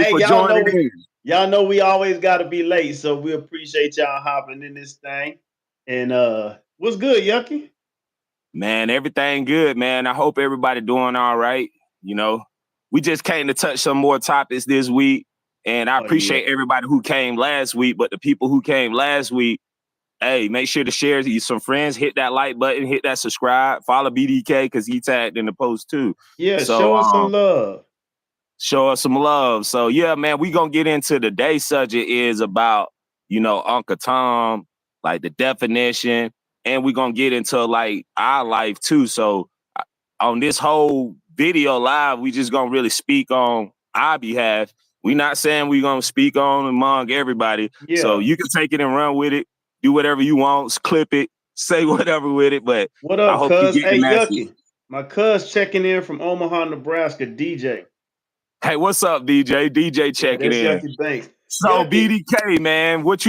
Hey, for y'all joining know in. y'all know we always got to be late, so we appreciate y'all hopping in this thing. And what's good, Yucky? Man, everything good, man. I hope everybody doing all right. You know, we just came to touch some more topics this week. And I Oh yeah. appreciate everybody who came last week. But the people who came last week, hey, make sure to share to some friends, hit that like button, hit that subscribe, follow BDK because he tagged in the post too. Yeah, So show us some love. show us some love. So yeah, man, we gonna get into today's subject is about, Uncle Tom, like the definition, and we gonna get into like our life too. So on this whole video live, we just gonna really speak on our behalf. We not saying we gonna speak on among everybody. So Yeah. you can take it and run with it, do whatever you want, clip it, say whatever with it. But What I up, hope you cuz? get the Hey, message. Yucky. My cuz checking in from Omaha, Nebraska. DJ. Hey, what's up, DJ? DJ Yeah, checking that's in. Yucky Banks. So Yucky. BDK, man, what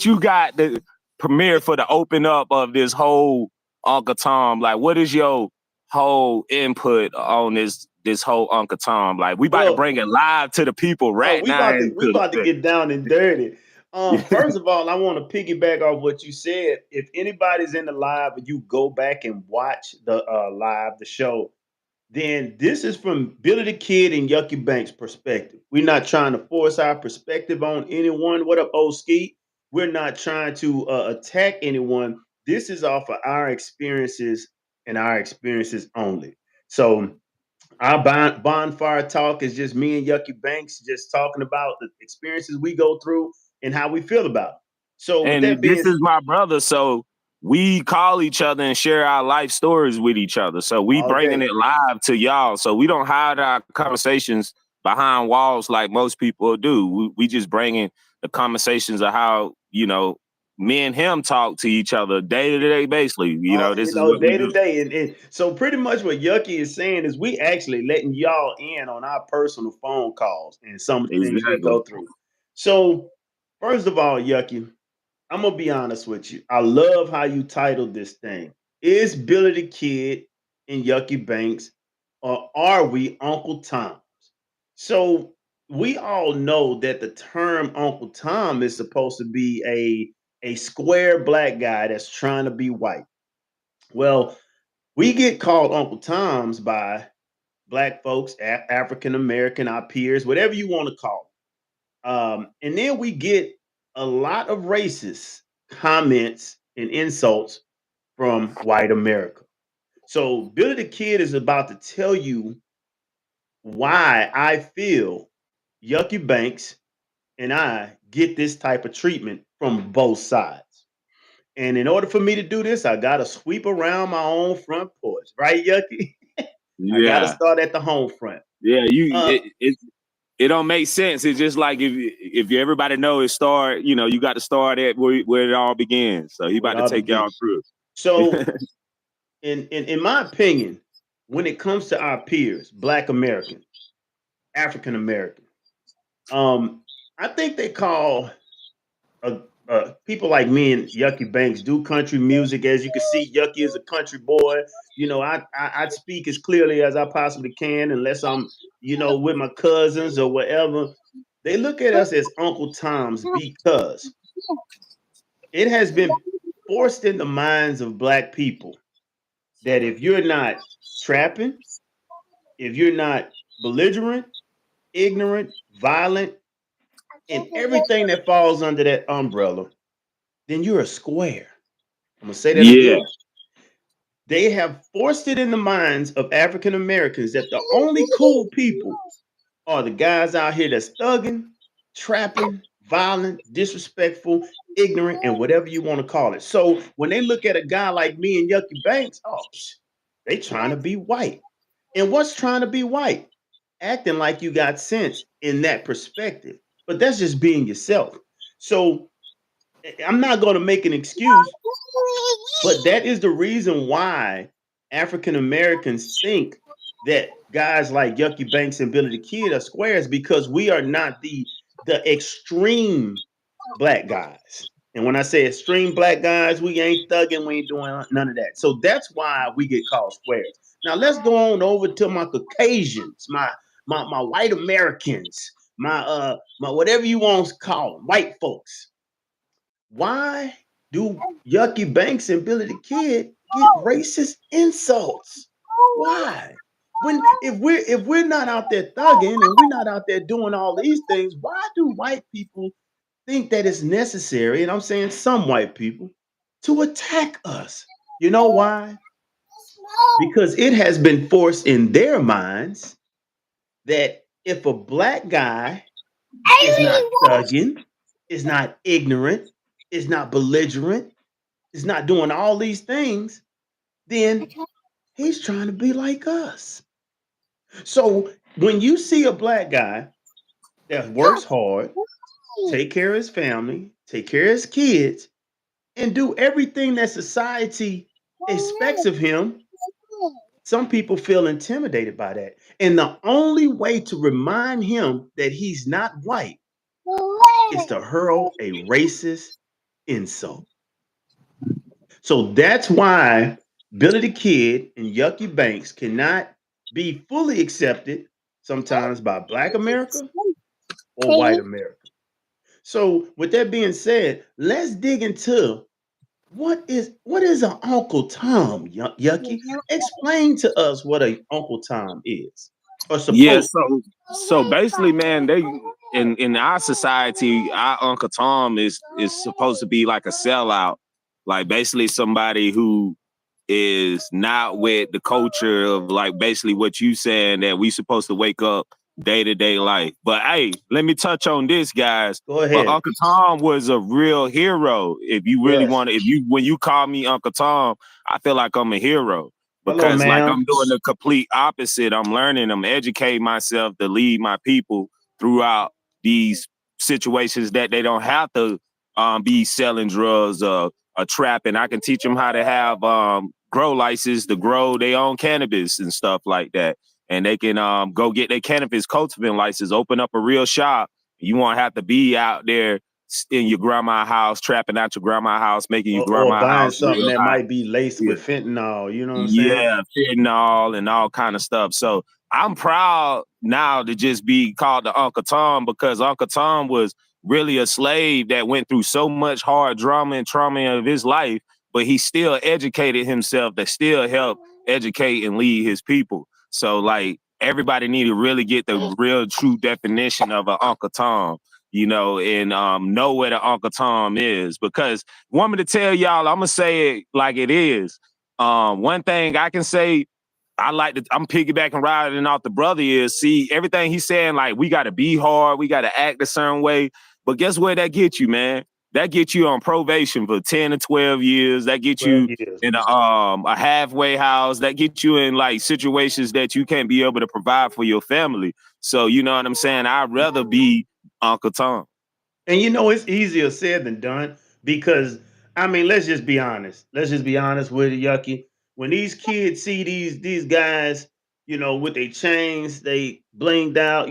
you got to premiere for the open up of this whole Uncle Tom? Like, what is your whole input on this whole Uncle Tom? Like, we about to Well, bring it live to the people oh, right now into we about to the get down and dirty. thing. First of all, I want to piggyback off what you said. If anybody's in the live and you go back and watch the live, the show, then this is from Billy the Kid and Yucky Banks' perspective. We're not trying to force our perspective on anyone. What up, old Ski? We're not trying to attack anyone. This is off of our experiences and our experiences only. So our bonfire talk is just me and Yucky Banks just talking about the experiences we go through and how we feel about it. So with that And being this is my brother, so we call each other and share our life stories with each other. So we all bringing day, it live to y'all. So we don't hide our conversations behind walls like most people do. We just bringing the conversations of how, me and him talk to each other day to day, basically. This is what we day to do. day. And so pretty much what Yucky is saying is we actually letting y'all in on our personal phone calls and some of the things we Exactly. go through. So first of all, Yucky, I'm gonna be honest with you. I love how you titled this thing. Is Billy the Kid and Yucky Banks, or are we Uncle Toms? So we all know that the term Uncle Tom is supposed to be a square black guy that's trying to be white. Well, we get called Uncle Toms by black folks, African American, our peers, whatever you want to call it. And then we get a lot of racist comments and insults from white America. So Billy the Kid is about to tell you why I feel Yucky Banks and I get this type of treatment from both sides. And in order for me to do this, I got to sweep around my own front porch, right, Yucky? I got to Yeah. start at the home front. Yeah. Uh, It don't make sense. It's just like if you everybody know it start, you got to start at where it all begins. So he where about it to all take y'all begins. through. So, in my opinion, when it comes to our peers, Black American, African American, um, I think they call people like me and Yucky Banks do country music. As you can see, Yucky is a country boy. I speak as clearly as I possibly can, unless I'm, with my cousins or whatever. They look at us as Uncle Toms because it has been forced in the minds of black people that if you're not trapping, if you're not belligerent, ignorant, violent, and everything that falls under that umbrella, then you're a square. I'm gonna say that Yeah. again. They have forced it in the minds of African Americans that the only cool people are the guys out here that's thugging, trapping, violent, disrespectful, ignorant, and whatever you want to call it. So when they look at a guy like me and Yucky Banks, they trying to be white. And what's trying to be white? Acting like you got sense in that perspective. But that's just being yourself. So I'm not going to make an excuse, but that is the reason why African Americans think that guys like Yucky Banks and Billy the Kid are squares because we are not the extreme black guys. And when I say extreme black guys, we ain't thugging, we ain't doing none of that. So that's why we get called squares. Now let's go on over to my Caucasians, my white Americans, my whatever you want to call them, white folks. Why do Yucky Banks and Billy the Kid get racist insults? Why? When if we're not out there thugging and we're not out there doing all these things, why do white people think that it's necessary? And I'm saying some white people to attack us. You know why? Because it has been forced in their minds that if a black guy is not thugging, is not ignorant, is not belligerent, is not doing all these things, then he's trying to be like us. So when you see a black guy that works hard, take care of his family, take care of his kids, and do everything that society expects of him, some people feel intimidated by that. And the only way to remind him that he's not white is to hurl a racist insult. So that's why Billy the Kid and Yucky Banks cannot be fully accepted sometimes by Black America or white America. So with that being said, let's dig into what is an Uncle Tom, Yucky? Explain to us what a Uncle Tom is or Yeah, supposed. so basically, man, they in our society, our Uncle Tom is supposed to be like a sellout, like basically somebody who is not with the culture of like basically what you saying that we supposed to wake up day to day life. But hey, let me touch on this, guys. Go But ahead. Uncle Tom was a real hero. If you really Yes. want to, if you when you call me Uncle Tom, I feel like I'm a hero Hello, because like I'm ma'am. doing the complete opposite. I'm learning, I'm educating myself to lead my people throughout these situations that they don't have to be selling drugs or trapping. I can teach them how to have grow license to grow their own cannabis and stuff like that. And they can go get their cannabis cultivating license, open up a real shop. You won't have to be out there in your grandma's house, trapping out your grandma's house, making your Or grandma's buying house something real that nice. might be laced Yeah. with fentanyl. You know what I'm saying? Yeah, fentanyl and all kind of stuff. So I'm proud now to just be called the Uncle Tom because Uncle Tom was really a slave that went through so much hard drama and trauma of his life, but he still educated himself that still helped educate and lead his people. So like everybody need to really get the real true definition of an Uncle Tom, and know what an Uncle Tom is. Because want me to tell y'all, I'm gonna say it like it is. One thing I can say, I'm piggybacking riding off the brother is see everything he's saying, like we gotta be hard, we gotta act a certain way. But guess where that gets you, man? That gets you on probation for 10 to 12 years. That gets 12 you years. in a halfway house. That gets you in like situations that you can't be able to provide for your family. So you know what I'm saying? I'd rather be Uncle Tom. And it's easier said than done because I mean, let's just be honest. Let's just be honest with it, Yucky. When these kids see these guys, with their chains, they blinged out,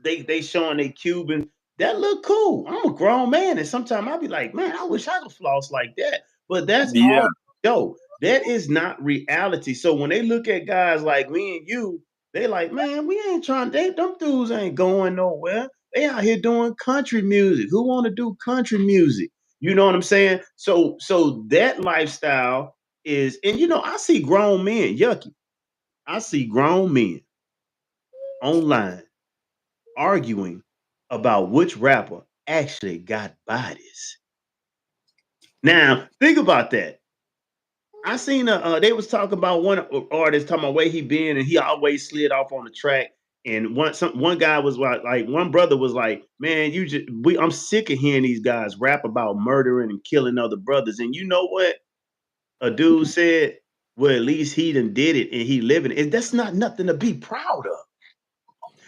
they showing they Cuban. That look cool. I'm a grown man, and sometimes I'll be like, man, I wish I could floss like that. But that's Yeah. all. Yo, that is not reality. So when they look at guys like me and you, they like, man, we ain't trying. Them dudes ain't going nowhere. They out here doing country music. Who want to do country music? You know what I'm saying? So that lifestyle is, and I see grown men, Yucky. I see grown men online arguing about which rapper actually got bodies. Now, think about that. I seen they was talking about one artist talking about where he been and he always slid off on the track. And one guy was like one brother was like, man, I'm sick of hearing these guys rap about murdering and killing other brothers. And you know what? A dude said, well, at least he done did it and he living it. And that's not nothing to be proud of.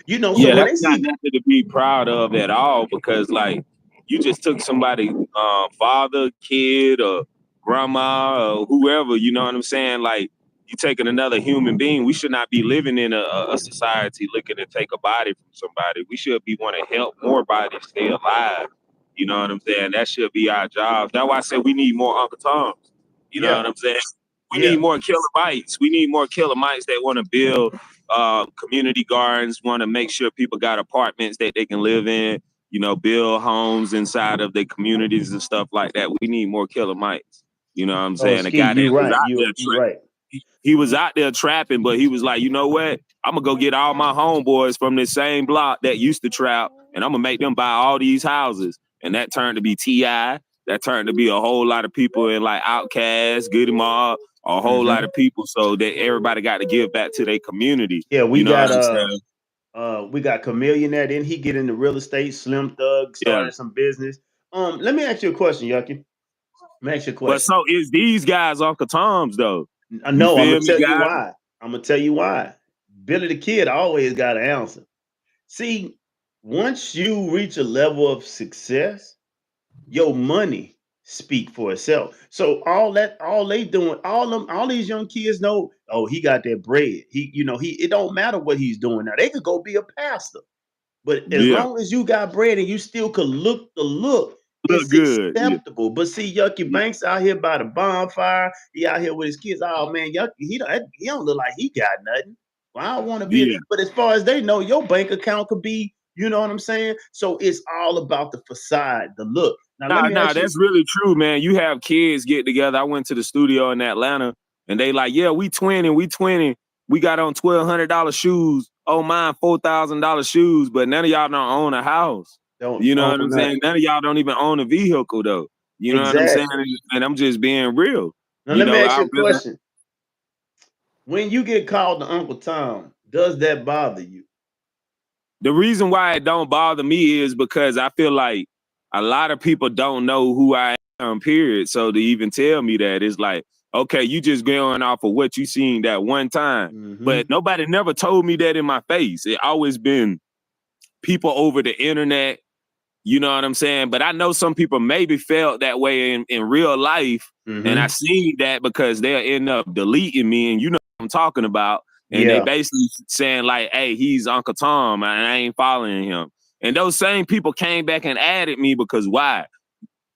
So Yeah, when that's they not see nothing to be proud of at all because, like, you just took somebody, father, kid, or grandma, or whoever. You know what I'm saying? Like, you taking another human being. We should not be living in a society looking to take a body from somebody. We should be want to help more bodies stay alive. You know what I'm saying? That should be our job. That's why I said we need more Uncle Toms. You know yeah, what I'm saying? We need yeah, more killer mites. We need more killer mites that want to build community gardens, want to make sure people got apartments that they can live in, build homes inside of their communities and stuff like that. We need more killer mites. You know what I'm Oh, saying? A Ski, guy that you was right. out there You right. he was out there trapping, but he was like, you know what? I'm gonna go get all my homeboys from this same block that used to trap, and I'm gonna make them buy all these houses. And that turned to be T.I. That turned to be a whole lot of people in like Outkast, Goody Mob, a whole lot of people. So that everybody got to give back to their community. Yeah, You know what I'm saying? we got Chameleon there. Then he get into real estate. Slim Thug Yeah. started some business. Let me ask you a question, Yucky. Let me ask you a But question. so is these guys Uncle Tom's though? You No, I'm feel gonna me, tell you guys? why. I'm gonna tell you why. Billy the Kid always got an answer. See, once you reach a level of success, your money speak for itself. So all they doing, all these young kids know, oh, he got that bread. It don't matter what he's doing now. They could go be a pastor. But as Yeah. long as you got bread and you still could look the look, Look it's good. Yeah. acceptable. But see, YucciBanks out here by the bonfire. He out here with his kids. Oh man, Yucky, he don't look like he got nothing. Well, I don't want to be. Yeah. But as far as they know, your bank account could be. You know what I'm saying? So it's all about the facade, the look. Now let me Nah, ask you. that's really true, man. You have kids get together. I went to the studio in Atlanta and they like, yeah, we 20. We got on $1,200 shoes. Oh, mine, $4,000 shoes, but none of y'all don't own a house. Don't You know own what I'm saying? nothing. None of y'all don't even own a vehicle though. You know what I'm saying? Exactly. And I'm just being real. Now let me ask I you a really question. When you get called to Uncle Tom, does that bother you? the reason why it don't bother me is because I feel like a lot of people don't know who I am, period. So to even tell me that, it's like, okay, you just going off of what you seen that one time. But Mm-hmm. nobody never told me that in my face. It always been people over the internet, you know what I'm saying? But I know some people maybe felt that way in real life. And I Mm-hmm. seen that because they'll end up deleting me, and you know what I'm talking about. And they Yeah. basically saying like, hey, he's Uncle Tom, and I ain't following him. And those same people came back and added me because why?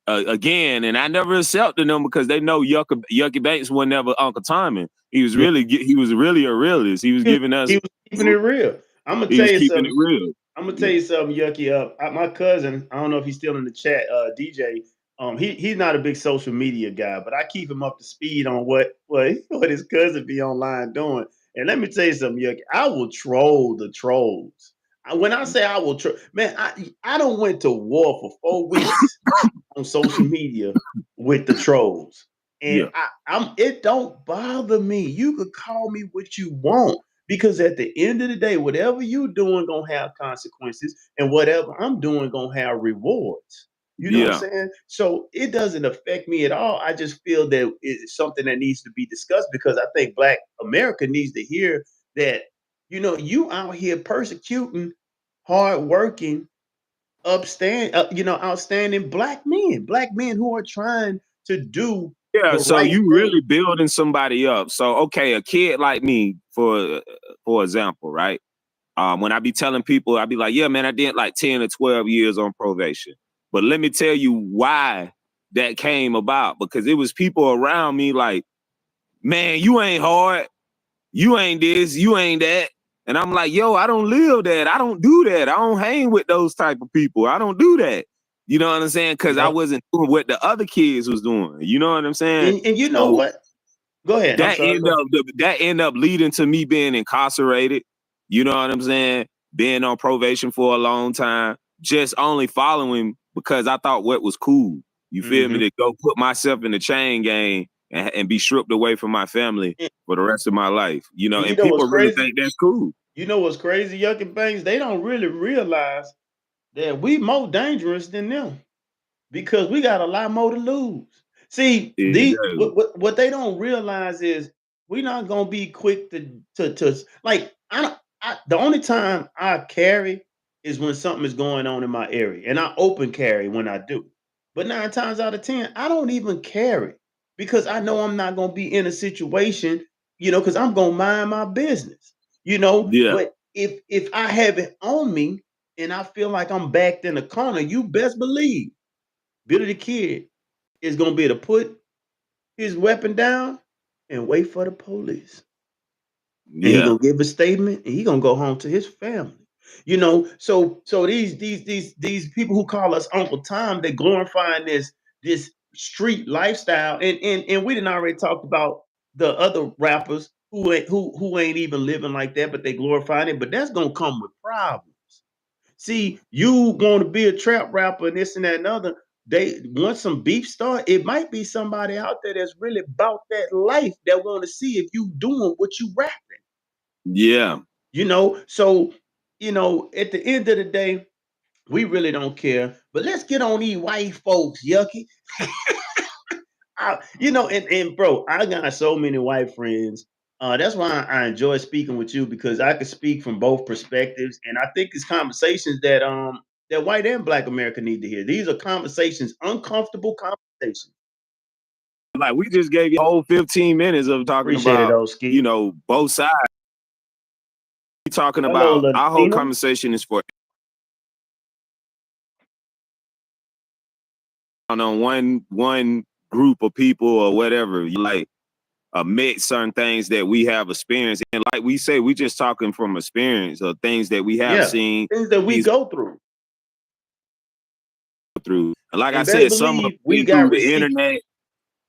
Again, and I never accepted them because they know Yucky Banks was never Uncle Tom. Yeah. He was really a realist. He was giving us, He was keeping it real. I'm gonna he tell was you keeping it something. real. I'm gonna tell Yeah. you something, Yucky. My cousin, I don't know if he's still in the chat. DJ, he's not a big social media guy, but I keep him up to speed on what his cousin be online doing. And let me tell you something, Yucky. I will troll the trolls. When I say I will troll, man, I don't went to war for 4 weeks on social media with the trolls. And Yeah. it don't bother me. You could call me what you want because at the end of the day, whatever you doing gonna have consequences, and whatever I'm doing gonna have rewards. You know what I'm Yeah. saying? So it doesn't affect me at all. I just feel that it's something that needs to be discussed because I think Black America needs to hear that, you out here persecuting hardworking outstanding black men who are trying to do Yeah, the so right you thing. really building somebody up. So okay, a kid like me, for example, right? When I be telling people, I be like, yeah, man, I did like 10 or 12 years on probation. But let me tell you why that came about. Because it was people around me like, man, you ain't hard. You ain't this, you ain't that. And I'm like, yo, I don't live that. I don't do that. I don't hang with those type of people. I don't do that. You know what I'm saying? Because I Yep. wasn't doing what the other kids was doing. You know what I'm saying? And you know So what? Go ahead. I'm sorry. Go ahead. that end up leading to me being incarcerated. You know what I'm saying? Being on probation for a long time, just only following because I thought what was cool. You feel me? Hmm. To go put myself in the chain gang and be stripped away from my family And, for the rest of my life. and you And know what's people really crazy? think that's cool. You know what's crazy, Yucking Banks? They don't really realize that we more dangerous than them, because we got a lot more to lose. See, Yeah, what they don't realize is we're not gonna be quick to like I don't the only time I carry is when something is going on in my area, and I open carry when I do. But 9 times out of 10, I don't even carry because I know I'm not gonna be in a situation, because I'm gonna mind my business, yeah. But if I have it on me and I feel like I'm backed in a corner, you best believe Billy the Kid is gonna be able to put his weapon down and wait for the police. and he Yeah. gonna give a statement, and he gonna go home to his family. So these people who call us Uncle Tom, they glorifying this street lifestyle, and we didn't already talked about the other rappers who ain't even living like that, but they glorifying it. But that's gonna come with problems. See, you want to be a trap rapper and this and that and other. They once some beef start, it might be somebody out there that's really about that life that want to see if you doing what you rapping. Yeah. So at the end of the day, we really don't care. But let's get on these white folks, Yucky. And bro, I got so many white friends. That's why I enjoy speaking with you, because I can speak from both perspectives, and I think it's conversations that white and black America need to hear. These are conversations, uncomfortable conversations. Like we just gave you a whole 15 minutes of talking Appreciate it, about, Oski. both sides. We talking Hello, about our whole Latina. conversation is for on one group of people or whatever. You like admit certain things that we have experienced, and like we say, we just talking from experience of things that we have seen, things that we go through. And like I And better said, some of believe it we been through got the receipts. internet,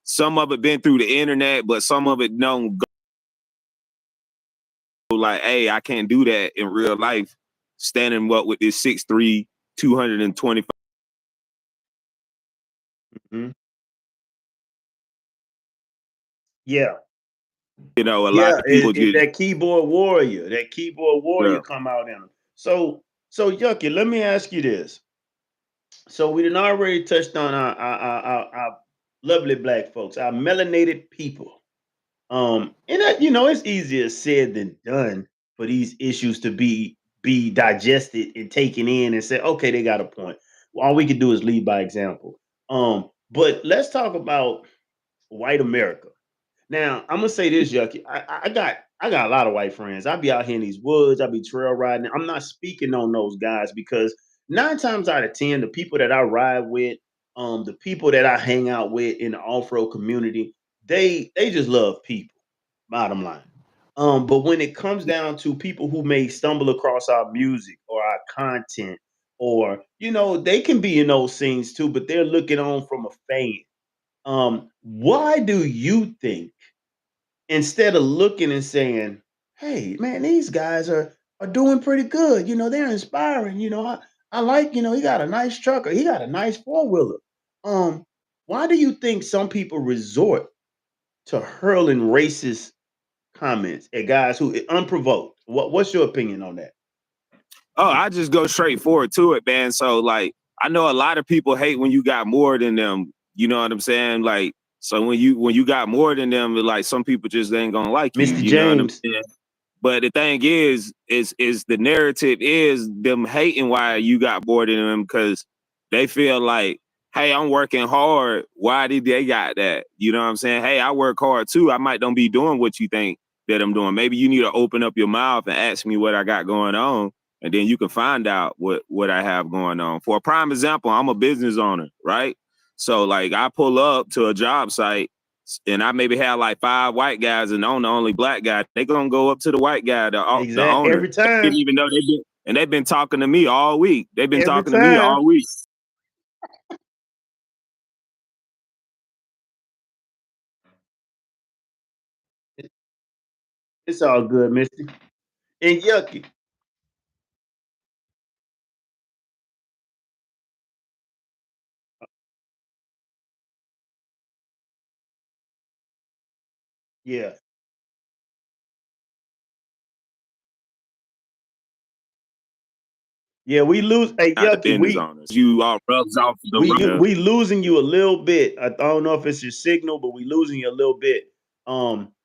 some of it been through the internet, but some of it don't go like, hey, I can't do that in real life. Standing with this 6'3", 225. Mm-hmm. Yeah. A lot Yeah, of people just that keyboard warrior come out in them. So Yucky, let me ask you this. So we done already touched on our lovely black folks, our melanated people. And that, it's easier said than done for these issues to be digested and taken in and say, okay, they got a point. Well, all we can do is lead by example. But let's talk about white America. Now, I'm gonna say this, Yucky. I got a lot of white friends. I be out here in these woods. I be trail riding. I'm not speaking on those guys because 9 times out of 10, the people that I ride with, the people that I hang out with in the off road community, they just love people. Bottom line. But when it comes down to people who may stumble across our music or our content, or they can be in those scenes too, but they're looking on from a fan. Why do you think, instead of looking and saying, "Hey, man, these guys are doing pretty good. They're inspiring. I like, he got a nice truck or he got a nice four-wheeler." Why do you think some people resort to hurling racist comments at guys who unprovoked? What's your opinion on that? Oh, I just go straight forward to it, man. So like, I know a lot of people hate when you got more than them. You know what I'm saying? Like, so when you got more than them, like some people just ain't gonna like you. Mr. You know what I'm James. saying? But the thing is the narrative is them hating why you got more than them because they feel like, hey, I'm working hard. Why did they got that? You know what I'm saying? Hey, I work hard too. I might don't be doing what you think that I'm doing. Maybe you need to open up your mouth and ask me what I got going on, and then you can find out what I have going on. For a prime example, I'm a business owner, right? So like I pull up to a job site and I maybe have like 5 white guys and I'm the only black guy. They gonna go up to the white guy, the Exactly. owner. Every They time. didn't even know they've been talking to me all week. They've been Every talking to me time. all week. It's all good, Mister. And Yucky. Yeah. Yeah, we lose. Hey, Not the Yucky, business owners. You all rubs off the runner. we losing you a little bit. I don't know if it's your signal, but we losing you a little bit.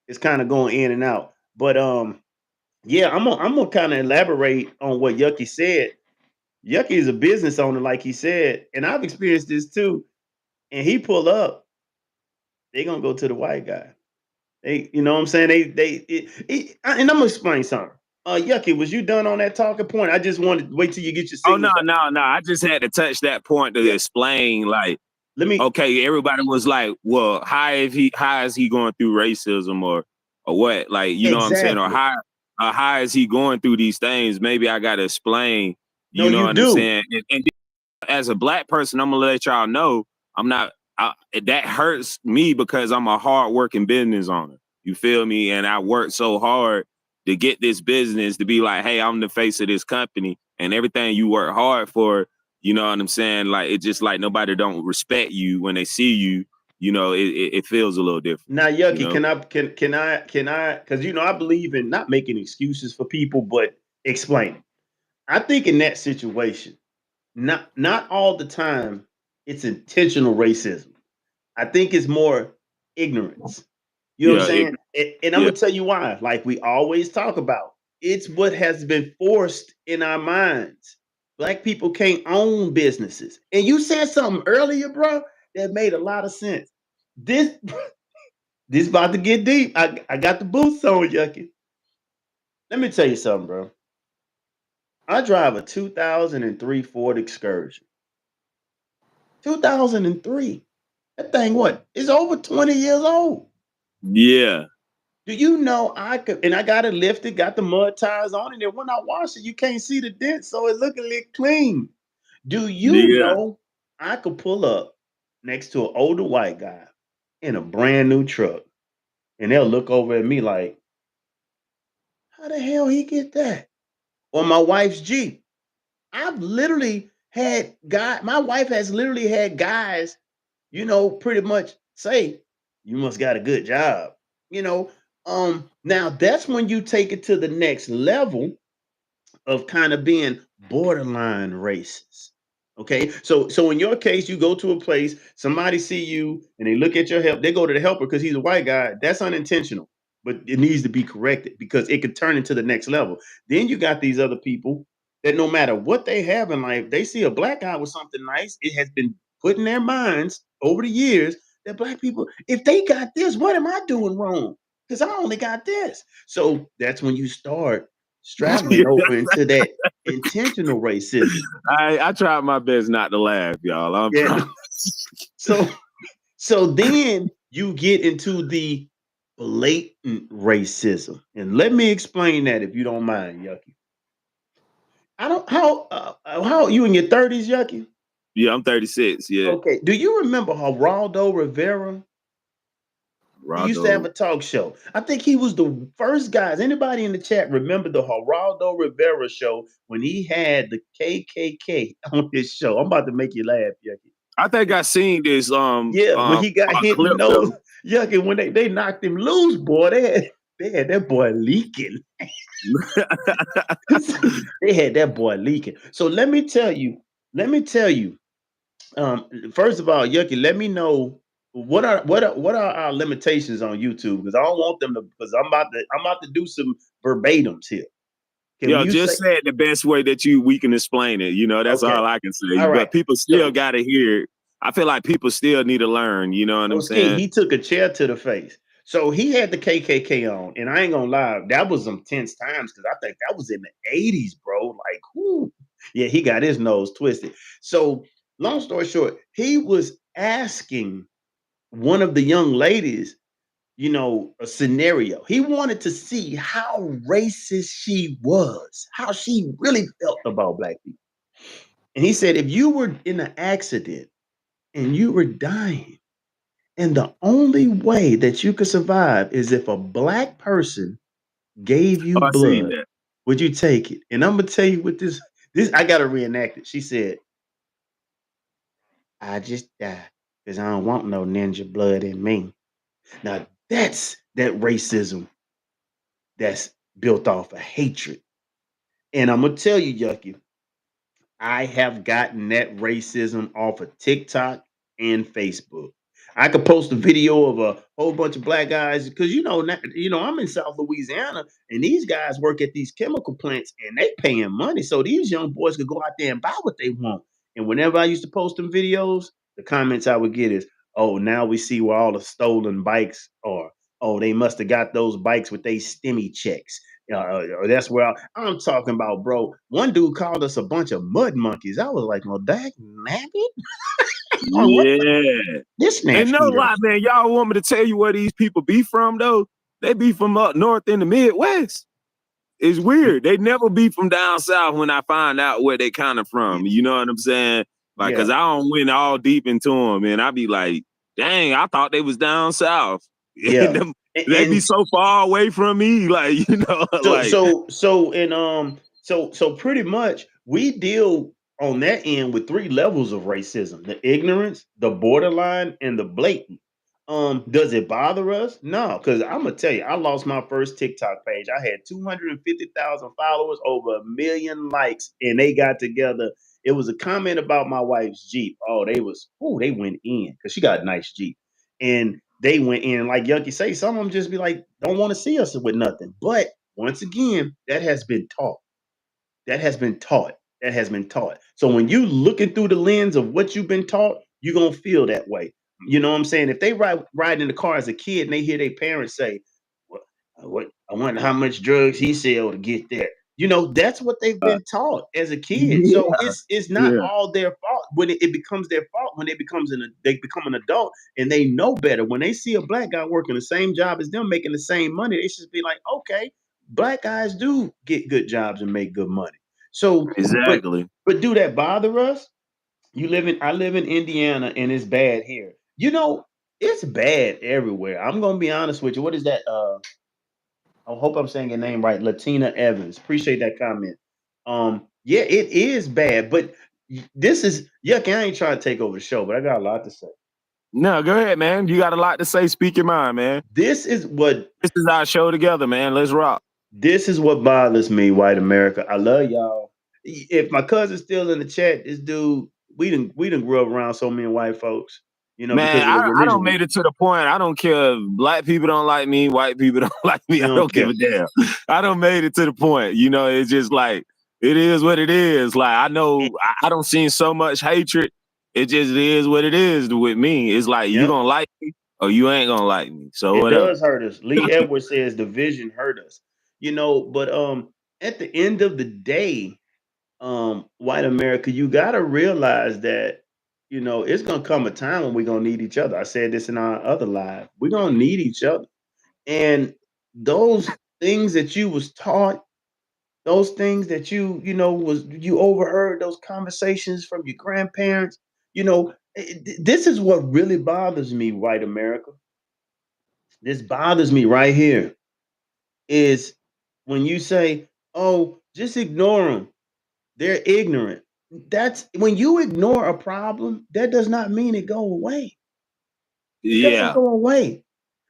It's kind of going in and out. But yeah, I'm gonna kind of elaborate on what Yucky said. Yucky is a business owner, like he said, and I've experienced this too. And he pull up, they gonna go to the white guy. You know what I'm saying? And I'm gonna explain something. Yucky, was you done on that talking point? I just wanted to wait till you get your Oh signal no, back. no, no. I just had to touch that point to Yeah, explain like, let me. okay, everybody was like, well, how is he going through racism or or what? Like, you know what I'm saying? Exactly. Or how is he going through these things? Maybe I got to explain, No, you know you what I'm do. saying? And as a black person, I'm gonna let y'all know I'm not. That hurts me because I'm a hardworking business owner. You feel me? And I worked so hard to get this business to be like, hey, I'm the face of this company, and everything you work hard for. You know what I'm saying? Like it just like nobody don't respect you when they see you. You know, it feels a little different. Now, You Yucky, know? can I? Because I believe in not making excuses for people, but explaining. I think in that situation, not all the time, it's intentional racism. I think it's more ignorance. You know what I'm Yeah, saying? And I'm yeah, gonna tell you why. Like we always talk about, it's what has been forced in our minds. Black people can't own businesses. And you said something earlier, bro, that made a lot of sense. This this about to get deep. I got the boots on, Yucky. Let me tell you something, bro. I drive a 2003 Ford Excursion. 2003. That thing, what? It's over 20 years old. yeah, Do you know I could, and I got it lifted, got the mud tires on it, and when I wash it, you can't see the dent, so it looking like clean. Do you yeah. know I could pull up next to an older white guy in a brand new truck, and they'll look over at me like, how the hell he get that? Or my wife's Jeep. I've literally had my wife has literally had guys, pretty much say, you must got a good job. You know, now that's when you take it to the next level of kind of being borderline racist. Okay, so in your case, you go to a place, somebody see you, and they look at your help. They go to the helper because he's a white guy. That's unintentional, but it needs to be corrected because it could turn into the next level. Then you got these other people that no matter what they have in life, they see a black guy with something nice. It has been put in their minds over the years that black people, if they got this, what am I doing wrong? Because I only got this. So that's when you start straddling over into that intentional racism. I tried my best not to laugh, y'all. I'm Yeah. trying. So so then you get into the blatant racism. And let me explain that if you don't mind, Yucky. I don't how you in your 30s, Yucky? Yeah, I'm 36. Yeah, Okay. Do you remember Geraldo Rivera? He used to have Rado. a talk show. I think he was the first guys. Anybody in the chat remember the Geraldo Rivera show when he had the KKK on his show? I'm about to make you laugh, Yucky. I think I seen this Yeah, when he got hit in the clip nose, though. Yucky, when they knocked him loose, boy, they had that boy leaking. They had that boy leaking. So let me tell you, first of all, Yucky, let me know what are our limitations on YouTube because I don't want them to because I'm about to do some verbatims here. Can Yo, you say just say it the best way that we can explain it. You know, that's okay? all I can say. All right. But people still So gotta hear it. I feel like people still need to learn. You know what I'm Ski, saying? he took a chair to the face. So he had the KKK on, and I ain't gonna lie, that was some tense times because I think that was in the '80s, bro. Like, whoo, yeah, he got his nose twisted. So, long story short, he was asking one of the young ladies, a scenario. He wanted to see how racist she was, how she really felt about black people. And he said, if you were in an accident and you were dying, and the only way that you could survive is if a black person gave you Oh, I seen blood, that. would you take it? And I'm gonna tell you what this I gotta reenact it. She said, I just die because I don't want no ninja blood in me. Now that's that racism that's built off of hatred. And I'm gonna tell you, Yucky, I have gotten that racism off of TikTok and Facebook. I could post a video of a whole bunch of black guys because I'm in South Louisiana and these guys work at these chemical plants and they paying money so these young boys could go out there and buy what they want. And whenever I used to post them videos, the comments I would get is, "Oh, now we see where all the stolen bikes are. Oh, they must have got those bikes with they stimmy checks." That's where I'm talking about, bro. One dude called us a bunch of mud monkeys. I was like, "Well, dag nabbit, on what Yeah. this And no nasty lie, ears?" man. Y'all want me to tell you where these people be from though? they be from up north in the Midwest. It's weird. They never be from down south when I find out where they kind of Yeah. from. You know what I'm saying? Like, cause I don't went all deep into them, and I be like, dang, I thought they was down south. Yeah. They be And so far away from me, like, you know, like so pretty much we deal on that end with three levels of racism: the ignorance, the borderline, and the blatant. Does it bother us? No, because I'm gonna tell you, I lost my first TikTok page. I had 250,000 followers, over 1 million likes, and they got together. It was a comment about my wife's Jeep. Oh, they went in because she got a nice Jeep. And they went in, like Yucky say, some of them just be like, don't want to see us with nothing. But once again, that has been taught. That has been taught. That has been taught. So when you looking through the lens of what you've been taught, you're gonna feel that way. You know what I'm saying? If they ride in the car as a kid and they hear their parents say, what I wonder how much drugs he sell to get there. You know, that's what they've been taught as a kid. yeah, So it's not yeah, all their fault when it becomes their fault when they become an adult and they know better. When they see a black guy working the same job as them, making the same money, they should be like, okay, black guys do get good jobs and make good money. So, but exactly. but do that bother us? I live in Indiana and it's bad here. You know, it's bad everywhere. I'm gonna be honest with you. What is that? I hope I'm saying your name right. Latina Evans. Appreciate that comment. Yeah, it is bad, but this is yuck. I ain't trying to take over the show, but I got a lot to say. No, go ahead, man. You got a lot to say. Speak your mind, man. This is what This is our show together, man. Let's rock. this is what bothers me, white America. I love y'all. If my cousin's still in the chat, this dude, we didn't grow up around so many white folks, Man, because of the I don't religion. made it to the point. I don't care if black people don't like me, white people don't like me. We I don't don't give care. a damn. I don't made it to the point. You know, it's just like it is what it is. Like I And, know I don't see so much hatred. It just is what it is with me. It's like you yep. gonna like me or you ain't gonna like me. So It whatever. does hurt us. Lee Edwards says the vision hurt us. But at the end of the day, white America, you gotta realize that, it's gonna come a time when we're gonna need each other. I said this in our other live. We're gonna need each other. And those things that you was taught, those things that you overheard, those conversations from your grandparents, this is what really bothers me, white America. This bothers me right here is when you say, "Oh, just ignore them. They're ignorant." That's when you ignore a problem, that does not mean it go away. It doesn't Yeah. go away.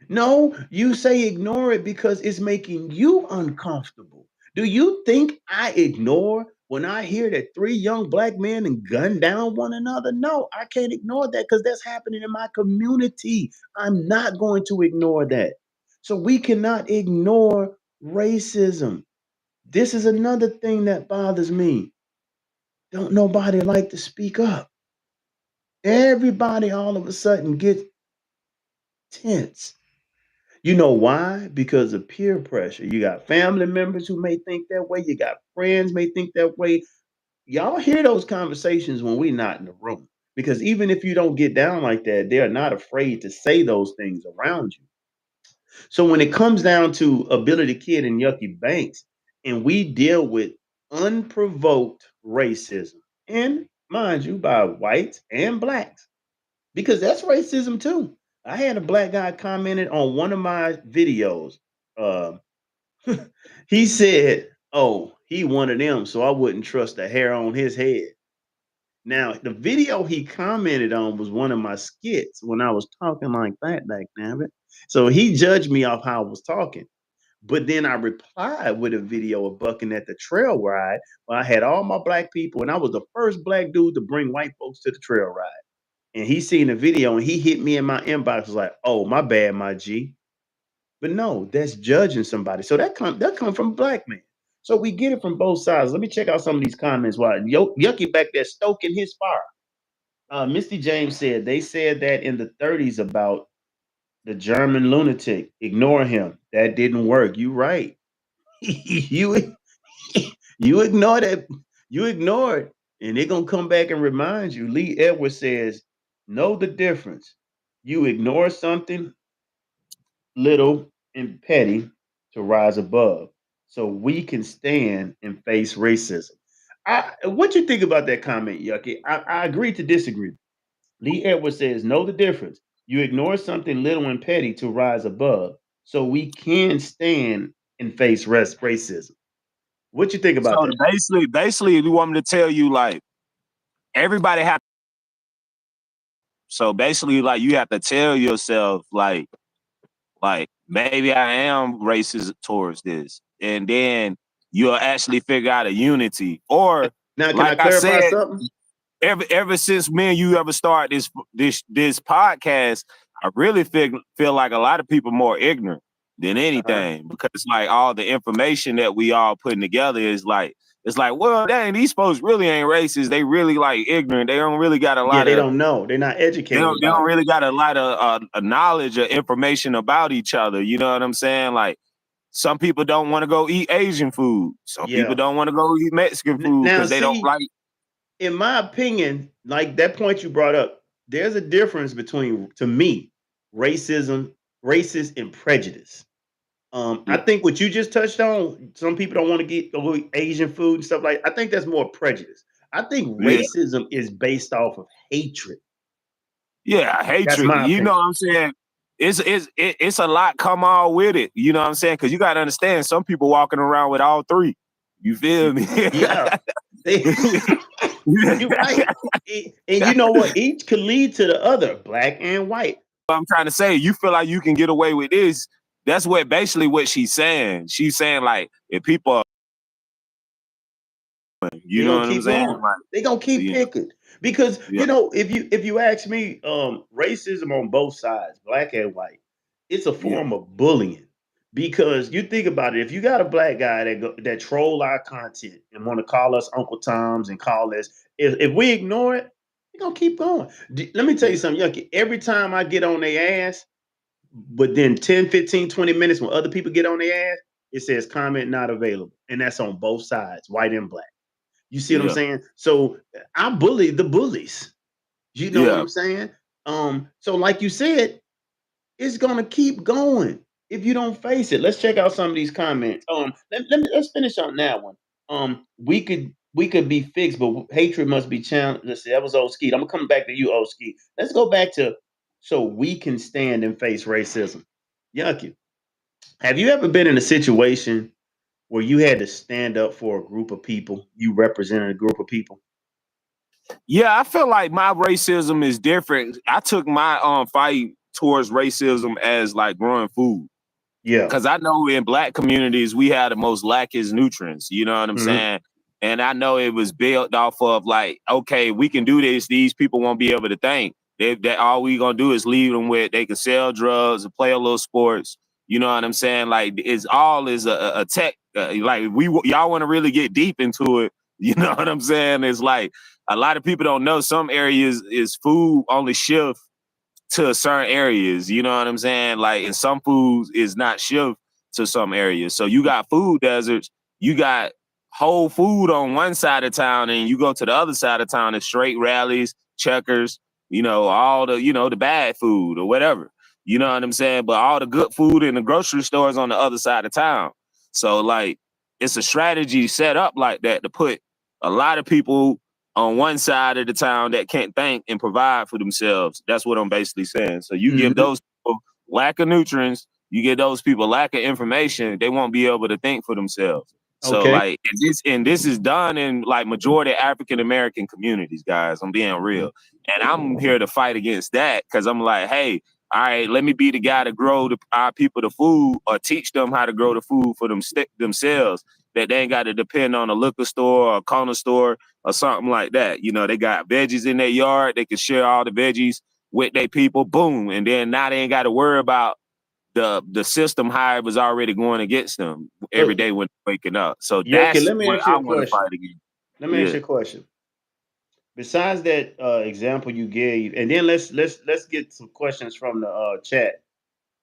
No, you say ignore it because it's making you uncomfortable. Do you think I ignore when I hear that three young black men and gun down one another? No, I can't ignore that because that's happening in my community. I'm not going to ignore that. So we cannot ignore racism. This is another thing that bothers me. Don't nobody like to speak up. Everybody all of a sudden gets tense. You know why? Because of peer pressure. You got family members who may think that way. You got friends may think that way. Y'all hear those conversations when we're not in the room. Because even if you don't get down like that, they're not afraid to say those things around you. So when it comes down to Ability Kid and Yucky Banks, and we deal with unprovoked racism, and mind you, by whites and blacks, because that's racism too. I had a black guy commented on one of my videos. Uh, he said, "Oh, he one of them, so I wouldn't trust the hair on his head." Now, the video he commented on was one of my skits when I was talking like that, like damn it. So he judged me off how I was talking. But then I replied with a video of bucking at the trail ride where I had all my black people, and I was the first black dude to bring white folks to the trail ride. And he seen the video and he hit me in my inbox, was like, "Oh, my bad, my G." But no, that's judging somebody. So that come from black men. So we get it from both sides. Let me check out some of these comments while Yucky back there stoking his fire. Misty James said they said that in the 30s about the German lunatic. Ignore him. That didn't work. You right. you you ignore that. You ignore it, and they're gonna come back and remind you. Lee Edwards says, know the difference. You ignore something little and petty to rise above so we can stand and face racism. What you think about that comment, Yucky? I agree to disagree. Lee Edwards says, know the difference. You ignore something little and petty to rise above so we can stand and face racism. What you think about So that? basically, you want me to tell you like everybody have. So basically, like you have to tell yourself like maybe I am racist towards this, and then you'll actually figure out a unity. Or Now, can I like I clarify said, something? ever since me and you ever start this podcast, I really feel like a lot of people more ignorant than Uh-huh. anything because like all the information that we all putting together is like it's like, well, dang, these folks really ain't racist. They really like ignorant. They don't really got a Yeah, lot they of don't know. They're not they educated don't about it. really got a lot of knowledge or information about each other. You know what I'm saying? Like some people don't want to go eat Asian food. Some people Yeah. don't want to go eat Mexican food Now, because they don't see, like. in my opinion, like that point you brought up, there's a difference between, to me, racism, racist, and prejudice. I Yeah, think what you just touched on, some people don't want to get Asian food and stuff like. I think that's more prejudice. I think yeah, racism is based off of hatred. yeah, That's hatred. my You know opinion. what I'm saying? It's a lot come all with it. You know what I'm saying? Because you got to understand, some people walking around with all three. You feel me? Yeah, they, you're right. And you know what? Each could lead to the other, black and white. I'm trying to say, you feel like you can get away with this. That's what basically what she's saying. She's saying like, if people, you They're know gonna what I'm keep saying? going. Like, They're gonna keep yeah, picking. Because yeah, if you ask me, racism on both sides, black and white, it's a yeah, form of bullying. Because you think about it, if you got a black guy that troll our content and want to call us Uncle Toms and call us, if we ignore it, they're gonna keep going. Let me tell you yeah, something, Yucky. Every time I get on their ass, but then 10, 15, 20 minutes when other people get on their ass, it says comment not available. And that's on both sides, white and black. You see what I'm yeah, saying? So I bully the bullies. You know what yeah. I'm saying? So like you said, it's gonna keep going if you don't face it. Let's check out some of these comments. Let's finish on that one. We could be fixed, but hatred must be challenged. Let's see, that was old Skeet. I'm gonna come back to you, old Skeet. Let's go back to so we can stand and face racism. Yucky. Have you ever been in a situation where you had to stand up for a group of people? You represented a group of people? Yeah, I feel like my racism is different. I took my fight towards racism as like growing food. Yeah. Cause I know in black communities we have the most lackest nutrients. You know what I'm Mhm. saying? And I know it was built off of like, okay, we can do this. These people won't be able to think. That all we gonna do is leave them with they can sell drugs and play a little sports. You know what I'm saying? Like it's all is a tech. Like y'all want to really get deep into it. You know what I'm saying? It's like a lot of people don't know some areas is food only shift to certain areas. You know what I'm saying? Like, and some foods is not shipped to some areas. So you got food deserts. You got whole food on one side of town, and you go to the other side of town, it's straight rallies, checkers. You know, all the the bad food or whatever. You know what I'm saying? But all the good food in the grocery stores on the other side of town. So like, it's a strategy set up like that to put a lot of people on one side of the town that can't think and provide for themselves. That's what I'm basically saying. So you give Mhm. those people lack of nutrients, you give those people lack of information, they won't be able to think for themselves. So Okay. like and this is done in like majority African American communities, guys. I'm being real. And I'm here to fight against that because I'm like, hey, all right, let me be the guy to grow our people the food or teach them how to grow the food for themselves that they ain't got to depend on a liquor store or a corner store or something like that. You know, they got veggies in their yard. They can share all the veggies with their people. Boom. And then now they ain't got to worry about the system how it was already going against them every So, day when they're waking up. So Yoki, that's let me what ask you I a want to question. fight against. Let me ask Yeah. you a question. Besides that example you gave, and then let's get some questions from the chat.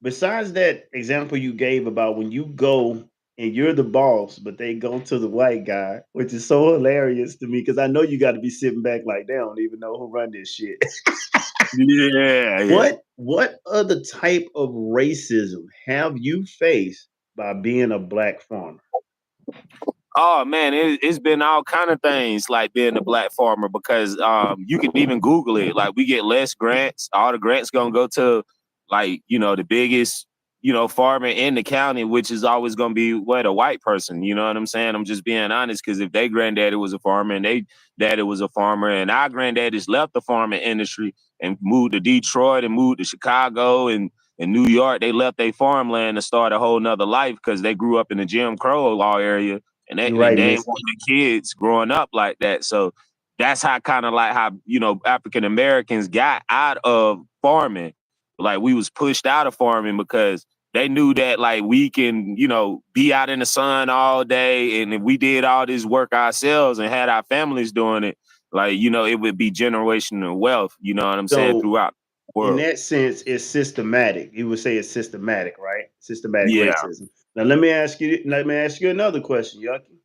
Besides that example you gave about when you go and you're the boss, but they go to the white guy, which is so hilarious to me because I know you got to be sitting back like they don't even know who run this shit. Yeah. What other type of racism have you faced by being a black farmer? Oh man, it's been all kind of things like being a black farmer because you can even Google it. Like we get less grants. All the grants gonna go to like the biggest farmer in the county, which is always gonna be a white person. You know what I'm saying? I'm just being honest because if they granddaddy was a farmer and they daddy was a farmer and our granddaddies left the farming industry and moved to Detroit and moved to Chicago and New York, they left their farmland to start a whole nother life because they grew up in the Jim Crow law area and You're they right, ain't Miss. want their kids growing up like that. So that's how kind of like how African Americans got out of farming. Like we was pushed out of farming because they knew that like we can be out in the sun all day, and if we did all this work ourselves and had our families doing it, like it would be generational wealth. You know what I'm saying So throughout the in world. that sense, it's systematic. You would say it's systematic, right? Systematic Yeah. racism. Now let me ask you another question, Yucky.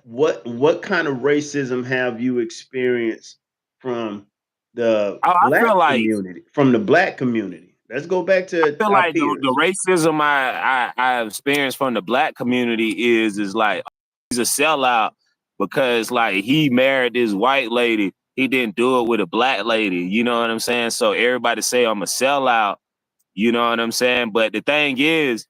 What kind of racism have you experienced from the I black feel like community? From the black community. Let's go back to feel our like the peers. racism I experienced from the black community is like he's a sellout because like he married this white lady. He didn't do it with a black lady. You know what I'm saying? So everybody say I'm a sellout. You know what I'm saying? But the thing is,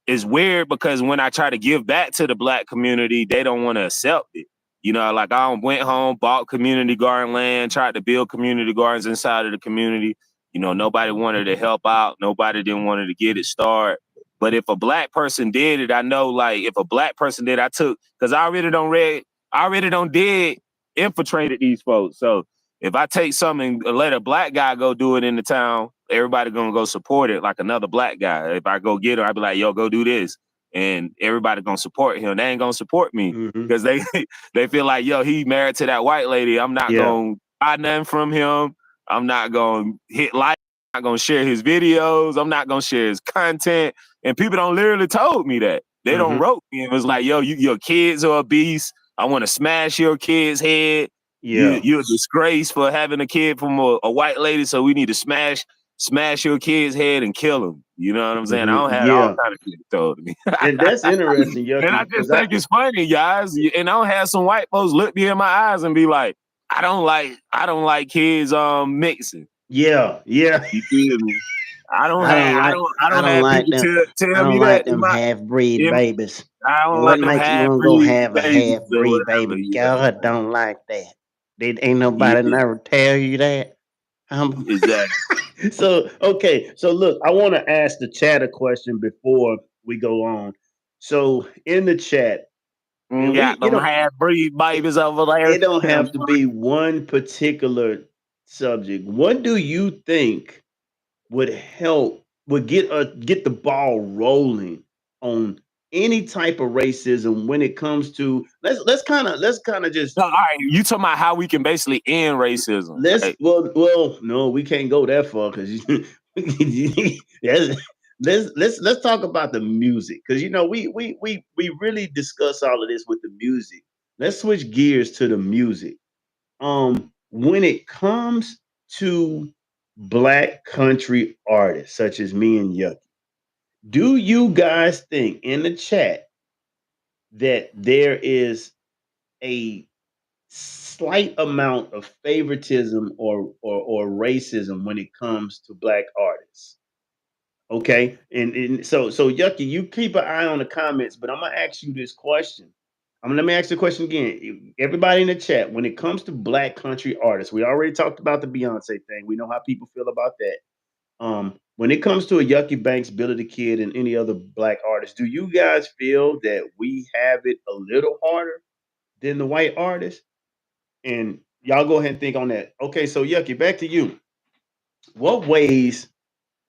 it's weird because when I try to give back to the black community, they don't want to accept it. Like I went home, bought community garden land, tried to build community gardens inside of the community. Nobody wanted to help out. Nobody didn't want to get it started. But if a black person did it, I know like if a black person did, I took because I already don't did infiltrated these folks. So if I take something and let a black guy go do it in the town, everybody gonna go support it like another black guy. If I go get him, I'd be like, yo, go do this. And everybody gonna support him. They ain't gonna support me Hmm. because they they feel like, yo, he married to that white lady. I'm not Yeah. gonna buy nothing from him. I'm not gonna hit like, I'm not gonna share his videos. I'm not gonna share his content. And people don't literally told me that. They don't Hmm. wrote me and was like, yo, your kids are a beast. I want to smash your kid's head. Yeah. You're a disgrace for having a kid from a white lady, so we need to smash your kid's head and kill him. You know what I'm saying? I Hmm. don't have all Yeah. kind of shit told to me. And that's interesting, And Yucky, I just because think it's funny, guys. And I don't have some white folks look me in my eyes and be like, I don't like kids mixing. yeah, yeah. You feel me? I don't I don't have I like don't I I don't don't have like people them. I tell don't me like that in them my half breed in, babies. I don't What like them makes you half want to go breed have a half babies or breed whatever. baby? Yeah. God don't like that. Ain't nobody Yeah, never tell you that. Um, exactly. So okay, so look, I want to ask the chat a question before we go on. So in the chat, and we Got them half breed it, babies over it there. don't have to be one particular subject. What do you think would get the ball rolling on any type of racism when it comes to let's kind of just No, all right, you talking about how we can basically end racism, let's right? well no, we can't go that far because let's talk about the music because we really discuss all of this with the music. Let's switch gears to the music. When it comes to black country artists such as me and Yucky, do you guys think in the chat that there is a slight amount of favoritism or racism when it comes to black artists? Okay, and so Yucky, you keep an eye on the comments, but I'm gonna ask you this question. Let me ask the question again. Everybody in the chat, when it comes to black country artists, we already talked about the Beyonce thing. We know how people feel about that. When it comes to a Yucky Banks, Billy the Kid, and any other black artists, do you guys feel that we have it a little harder than the white artists? And y'all go ahead and think on that. Okay, so Yucky, back to you. What ways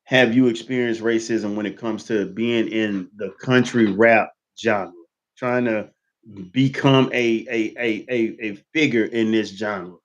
have you experienced racism when it comes to being in the country rap genre, trying to become a figure in this genre?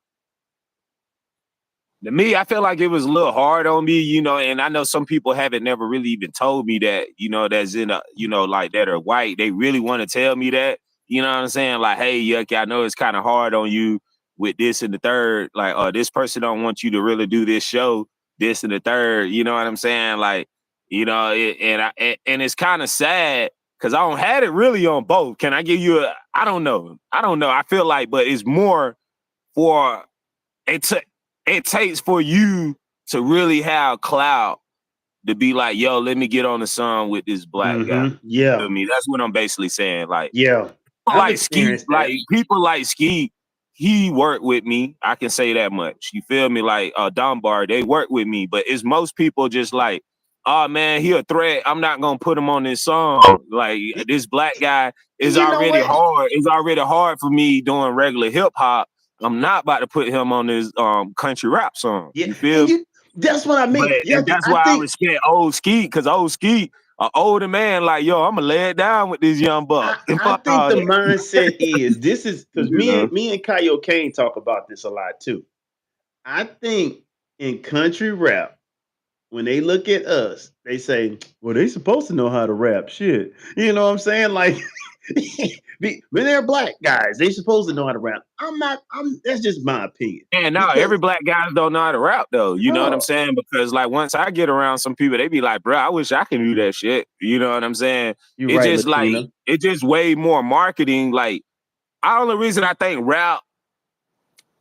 To me, I feel like it was a little hard on me, you know, and I know some people haven't never really even told me that, you know, that's in a, you know, like that are white. They really want to tell me that, you know what I'm saying? Like, hey, Yucky, I know it's kind of hard on you with this and the third. Like, this person don't want you to really do this show, this and the third. You know what I'm saying? Like, you know, and it's kind of sad because I don't had it really on both. Can I give you I don't know. I feel like, but it's more for it takes for you to really have clout to be like, yo, let me get on the song with this black guy. Yeah. You know me? That's what I'm basically saying. Like, yeah. I've experienced that. Like people like Skeet, he worked with me. I can say that much. You feel me? Like Dunbar, they work with me, but it's most people just like, oh man, he a threat. I'm not gonna put him on this song. Like this black guy is You know already what? hard. It's already hard for me doing regular hip hop. I'm not about to put him on this country rap song. Yeah, You feel me? that's what I But mean. Yeah, and that's I why I think respect old Skeet, because old Skeet, an older man, like, yo, I'm gonna lay it down with this young buck. And I fuck think all the that. mindset is this is because Yeah. me and Kyle Kane talk about this a lot too. I think in country rap, when they look at us, they say, well, they supposed to know how to rap. Shit. You know what I'm saying? Like when they're black guys, they supposed to know how to rap. That's just my opinion. And now Because every black guy don't know how to rap though. You know what I'm no, saying? Because like once I get around some people, they be like, bro, I wish I could do that shit. You know what I'm saying? you're It's right, just like Latina. it's just way more marketing. Like, the only reason I think rap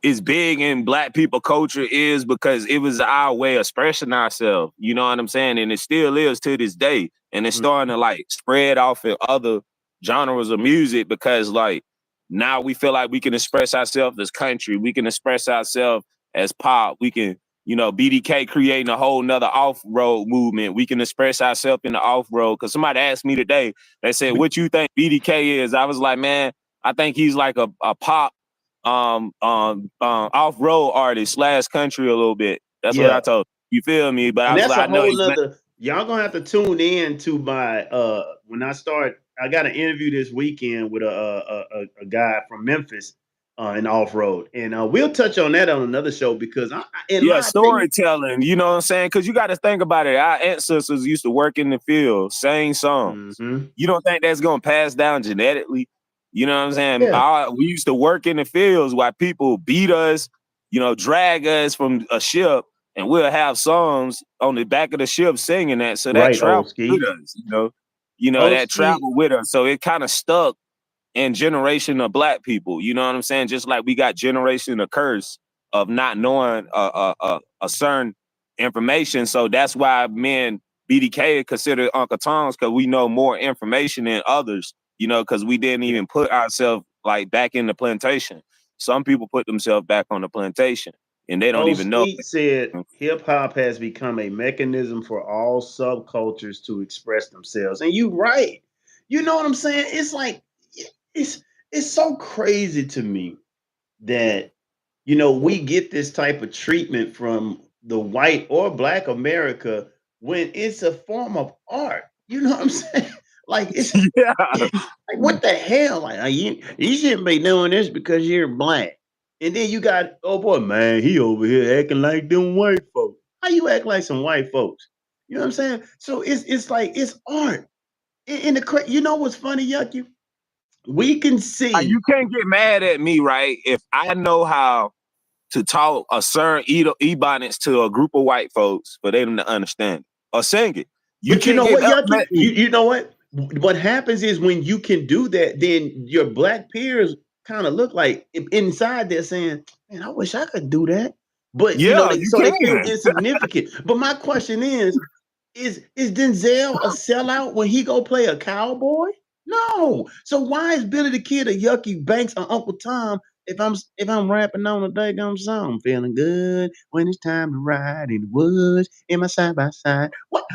is big in black people culture is because it was our way of expressing ourselves. You know what I'm saying? And it still is to this day. And it's Mm, starting to like spread off in other genres of music because like now we feel like we can express ourselves as country. We can express ourselves as pop. We can, you know, BDK creating a whole nother off-road movement. We can express ourselves in the off-road. Cause somebody asked me today, they said, what you think BDK is? I was like, man, I think he's like a pop off-road artist / country a little bit. That's what I yeah. told you. You feel me? But I And was that's like, a I know whole he's nother y'all gonna have to tune in to my when I got an interview this weekend with a guy from Memphis in off-road. And we'll touch on that on another show because in yeah, my opinion, storytelling. You know what I'm saying? Because you got to think about it. Our ancestors used to work in the field, sing songs. mhm, You don't think that's gonna pass down genetically? You know what I'm saying? yeah, We used to work in the fields while people beat us, you know, drag us from a ship, and we'll have songs on the back of the ship singing that. So that right, traveled old with ski. us, you know Old that ski, traveled with us. So it kind of stuck in generation of black people. You know what I'm saying? Just like we got generation of curse of not knowing a certain information. So that's why men BDK are considered Uncle Toms because we know more information than others. You know, because we didn't yeah. even put ourselves like back in the plantation. Some people put themselves back on the plantation and they don't Old even know. Skeet said hip hop has become a mechanism for all subcultures to express themselves. And you right. You know what I'm saying? It's like it's it's so crazy to me that we get this type of treatment from the white or black America when it's a form of art. You know what I'm saying? Like it's Yeah. like what the hell? Like you shouldn't be doing this because you're black. And then you got, oh boy, man, he over here acting like them white folks. How you act like some white folks? You know what I'm saying? So it's like it's art. In the you know what's funny, Yucky? We can You see. can't get mad at me, right? If I know how to talk a certain ebonics to a group of white folks for them to understand or sing it. You But you can't know get what, up Yucky? at me. You know what? What happens is when you can do that, then your black peers kind of look like inside they're saying, "Man, I wish I could do that." But Yeah, you so they feel can. insignificant. But my question is Denzel a sellout when he go play a cowboy? No. So why is Billy the Kid a Yucky Banks or Uncle Tom if I'm rapping on a daggone song, feeling good when it's time to ride in the woods in my side by side? What?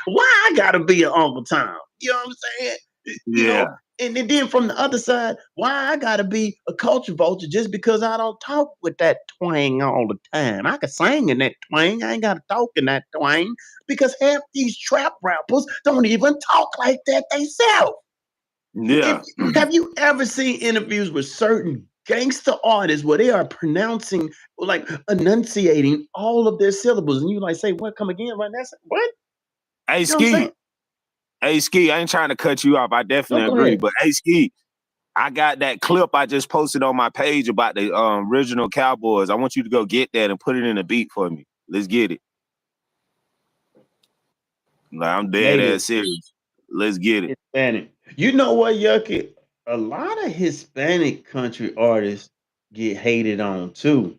Why I gotta be an Uncle Tom? You know what I'm saying? You know. Yeah. And then from the other side, why I gotta be a culture vulture just because I don't talk with that twang all the time? I can sing in that twang. I ain't gotta talk in that twang because half these trap rappers don't even talk like that themselves. If Yeah. have you ever seen interviews with certain gangster artists where they are pronouncing, like enunciating all of their syllables, and you like say, "What? Come again?" Right? That's what. Hey, You know what I'm saying? Ski. Hey, Ski, I ain't trying to cut you off. I No, definitely go agree. ahead. But hey, Ski, I got that clip I just posted on my page about the original Cowboys. I want you to go get that and put it in a beat for me. Let's get it. Like, I'm dead Native ass serious. Let's get it. Hispanic. You know what, Yucky? A lot of Hispanic country artists get hated on too.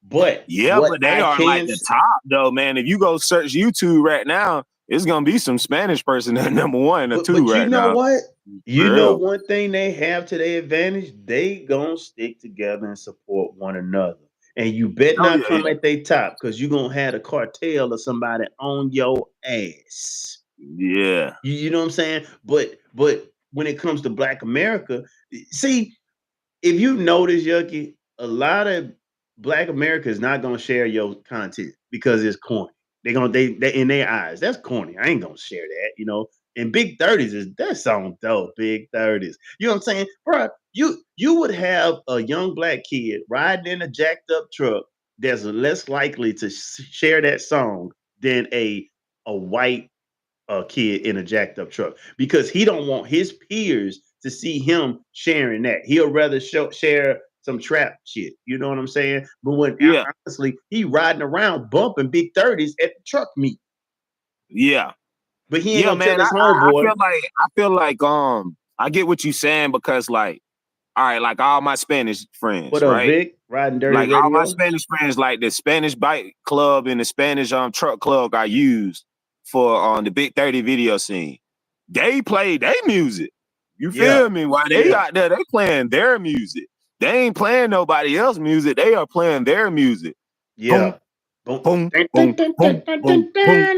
But Yeah, what but they I are like can the top though, man. If you go search YouTube right now, it's gonna be some Spanish person at number 1 or 2 but you right know now. what? You For know real. one thing they have to their advantage? They gonna stick together and support one another. And you bet Oh not yeah, come at their top because you're gonna have a cartel or somebody on your ass. yeah. You know what I'm saying? But when it comes to Black America, see, if you notice, Yucky, a lot of Black America is not gonna share your content because it's corny. They in their eyes, that's corny. I ain't gonna share that, you know. And Big 30s is that song dope, Big 30s. You know what I'm saying? Bro, you would have a young black kid riding in a jacked up truck that's less likely to share that song than a white kid in a jacked up truck because he don't want his peers to see him sharing that. He'll rather share some trap shit. You know what I'm saying? But when Yeah. honestly, he riding around bumping Big 30s at the truck meet, Yeah. but he ain't Yeah, gonna tell man. his I homeboy. feel like I get what you saying because like, all right, like all my Spanish friends, What up, right? Vic? Riding dirty Like all my radio. Spanish friends, like the Spanish bike club and the Spanish truck club I used for the Big 30 video scene. They play their music. You Yeah, feel me? While they yeah, out there, they playing their music. They ain't playing nobody else's music. They are playing their music. Boom, yeah. Boom. boom, boom, boom, boom, boom.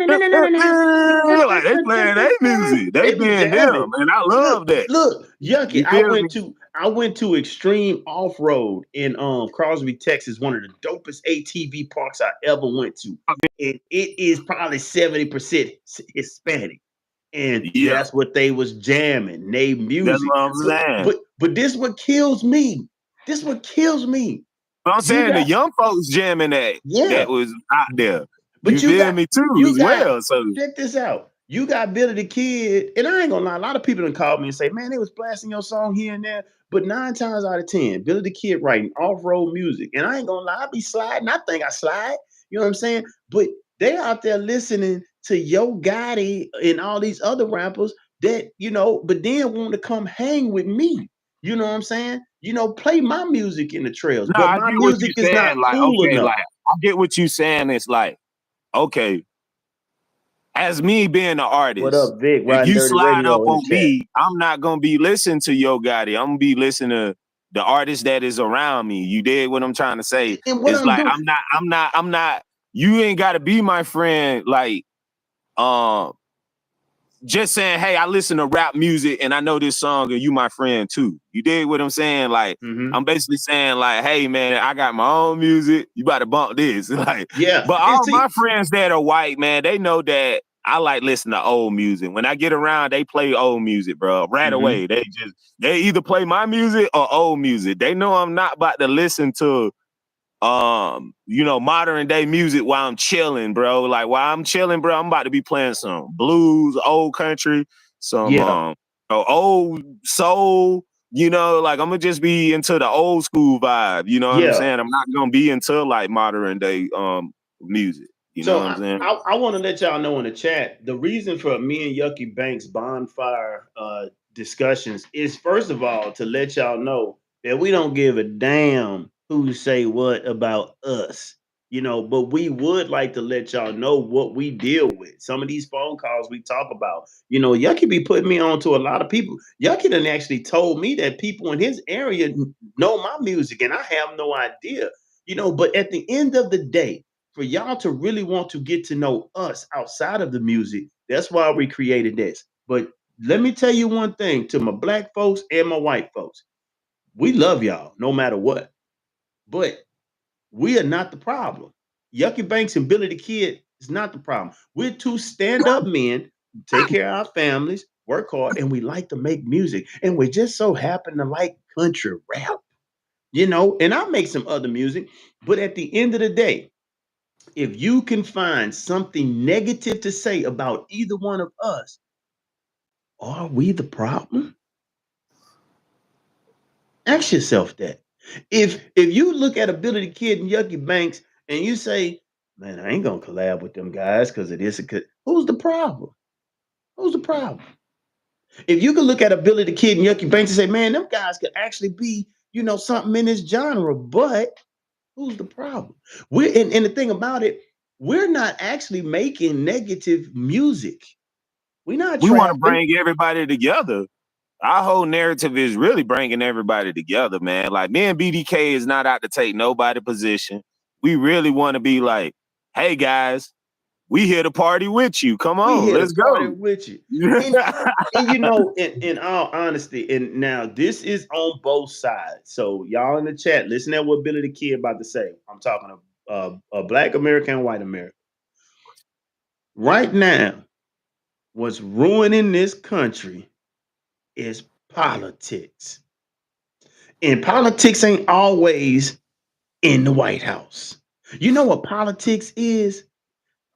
Like they playing their music. They They be being them, jamming. and I Look, love that. look, Yucky. You feel me? I went to Extreme Off Road in Crosby, Texas, one of the dopest ATV parks I ever went to. And it is probably 70% Hispanic. And Yeah, that's what they was jamming, they that's music. what I'm But saying. but this what kills me. This what kills me. But I'm You saying the got young folks jamming that yeah. was out there. But You feel me too you as got well. So check this out. You got Billy the Kid, and I ain't gonna lie, a lot of people done called me and say, man, they was blasting your song here and there. But 9 times out of 10, Billy the Kid writing off-road music. And I ain't gonna lie, I be sliding. I think I slide. You know what I'm saying? But they out there listening to Yo Gotti and all these other rappers that, you know, but then want to come hang with me. You know what I'm saying? You know, play my music in the trails, no, but I my get what music you're is not saying. Like, cool okay, enough. like I get what you're saying. It's like, okay, as me being an What artist, up, Vic? if Riding you Dirty slide up Radio in the on chat. me, I'm not gonna be listening to Yo Gotti. I'm gonna be listening to the artist that is around me. You did what I'm trying to say. And what It's I'm like doing, I'm not. You ain't gotta be my friend. Like, um, just saying, hey, I listen to rap music and I know this song and you my friend too. You did what I'm saying? Like, mm-hmm. I'm basically saying, like, hey man, I got my own music. You about to bump this. Like, Yeah. but And all see, my friends that are white, man, they know that I like listening to old music. When I get around, they play old music, bro. Right mm-hmm. away. They either play my music or old music. They know I'm not about to listen to you know, modern day music while I'm chilling, bro. Like while I'm chilling, bro, I'm about to be playing some blues, old country, some Yeah, old soul, you know, like I'm gonna just be into the old school vibe, you know what I'm yeah. saying? I'm not gonna be into like modern day music, you know So what I'm saying? I want to let y'all know in the chat the reason for me and YucciBanks bonfire discussions is first of all to let y'all know that we don't give a damn who say what about us, you know. But we would like to let y'all know what we deal with. Some of these phone calls we talk about, you know, Yucci be putting me on to a lot of people. Yucci done actually told me that people in his area know my music, and I have no idea, you know. But at the end of the day, for y'all to really want to get to know us outside of the music, that's why we created this. But let me tell you one thing to my black folks and my white folks. We love y'all no matter what. But we are not the problem. Yucky Banks and Billy the Kid is not the problem. We're two stand-up men who take care of our families, work hard, and we like to make music. And we just so happen to like country rap. And I'll make some other music. But at the end of the day, if you can find something negative to say about either one of us, are we the problem? Ask yourself that. If you look at Ability Kid and YucciBanks and you say, man, I ain't gonna collab with them guys because of this, who's the problem? Who's the problem? If you can look at Ability Kid and YucciBanks and say, man, them guys could actually be, something in this genre, but who's the problem? And the thing about it, we're not actually making negative music. We're not We want to trapping. bring everybody together. Our whole narrative is really bringing everybody together, man. Like, me and BDK is not out to take nobody position. We really want to be like, hey guys, we here to party with you. Come We on, here to let's party go. with you. And in all honesty, and now this is on both sides. So y'all in the chat, listen to what Billy the Kid about to say. I'm talking a Black American and white American. Right now, what's ruining this country is politics. And politics ain't always in the White House. You know what politics is?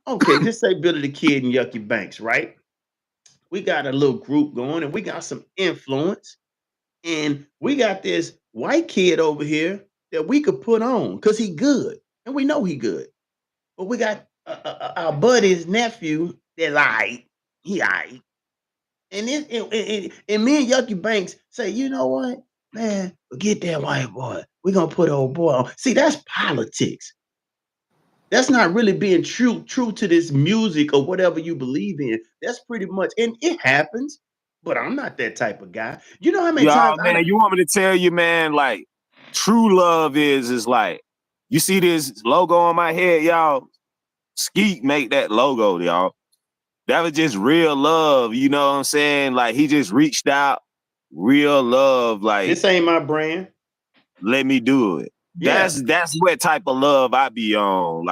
Okay, just say Billy the Kid and YucciBanks, right? We got a little group going and we got some influence. And we got this white kid over here that we could put on because he good. And we know he good. But we got our buddy's nephew that lied. He lied. And me and YucciBanks say, you know what, man, forget that white boy. We're gonna put old boy on. See, that's politics. That's not really being true to this music or whatever you believe in. That's pretty much, and it happens. But I'm not that type of guy. You know how many times Y'all, man, you want me to tell you, man, like, true love is like, you see this logo on my head, y'all? Skeet make that logo, y'all. That was just real love, you know what I'm saying? Like, he just reached out, real love, like, this ain't my brand. Let me do it. Yeah. That's what type of love I be on.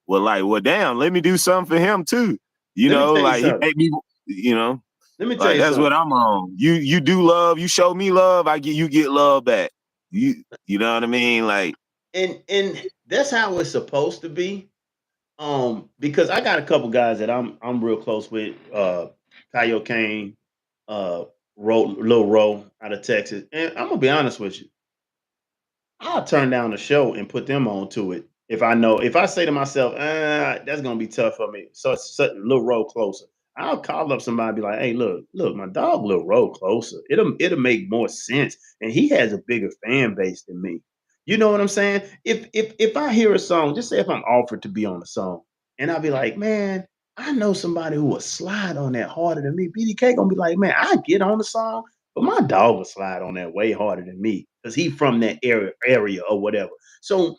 Well, damn, let me do something for him too. You Let me know, tell you like, he something. make me, you know, Let me tell like, you that's something. what I'm on. You do love, you show me love, you get love back. You know what I mean? Like, And that's how it's supposed to be. Because I got a couple guys that I'm real close with. Kyle Kane, Lil Ro out of Texas. And I'm gonna be honest with you. I'll turn down the show and put them on to it. If I say to myself, that's gonna be tough for me. So it's a little roll closer. I'll call up somebody and be like, hey, look, my dog little roll closer. It'll make more sense. And he has a bigger fan base than me. You know what I'm saying? If I hear a song, just say if I'm offered to be on a song, and I'll be like, man, I know somebody who will slide on that harder than me. BDK gonna be like, man, I get on the song, but my dog will slide on that way harder than me because he from that area or whatever. So,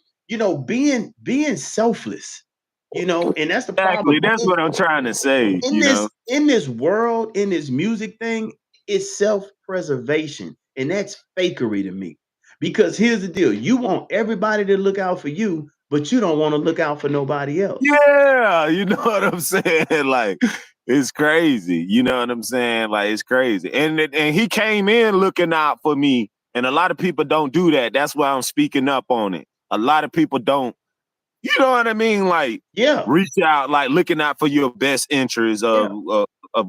being selfless, and that's the exactly, problem. that's what I'm trying to say, you know? In this world, in this music thing, it's self-preservation. And that's fakery to me. Because here's the deal: you want everybody to look out for you, but you don't want to look out for nobody else. Yeah, you know what I'm saying? Like, it's crazy. You know what I'm saying? Like, it's crazy. And he came in looking out for me. And a lot of people don't do that. That's why I'm speaking up on it. A lot of people don't, you know what I mean? Like, Yeah. reach out, like looking out for your best interests of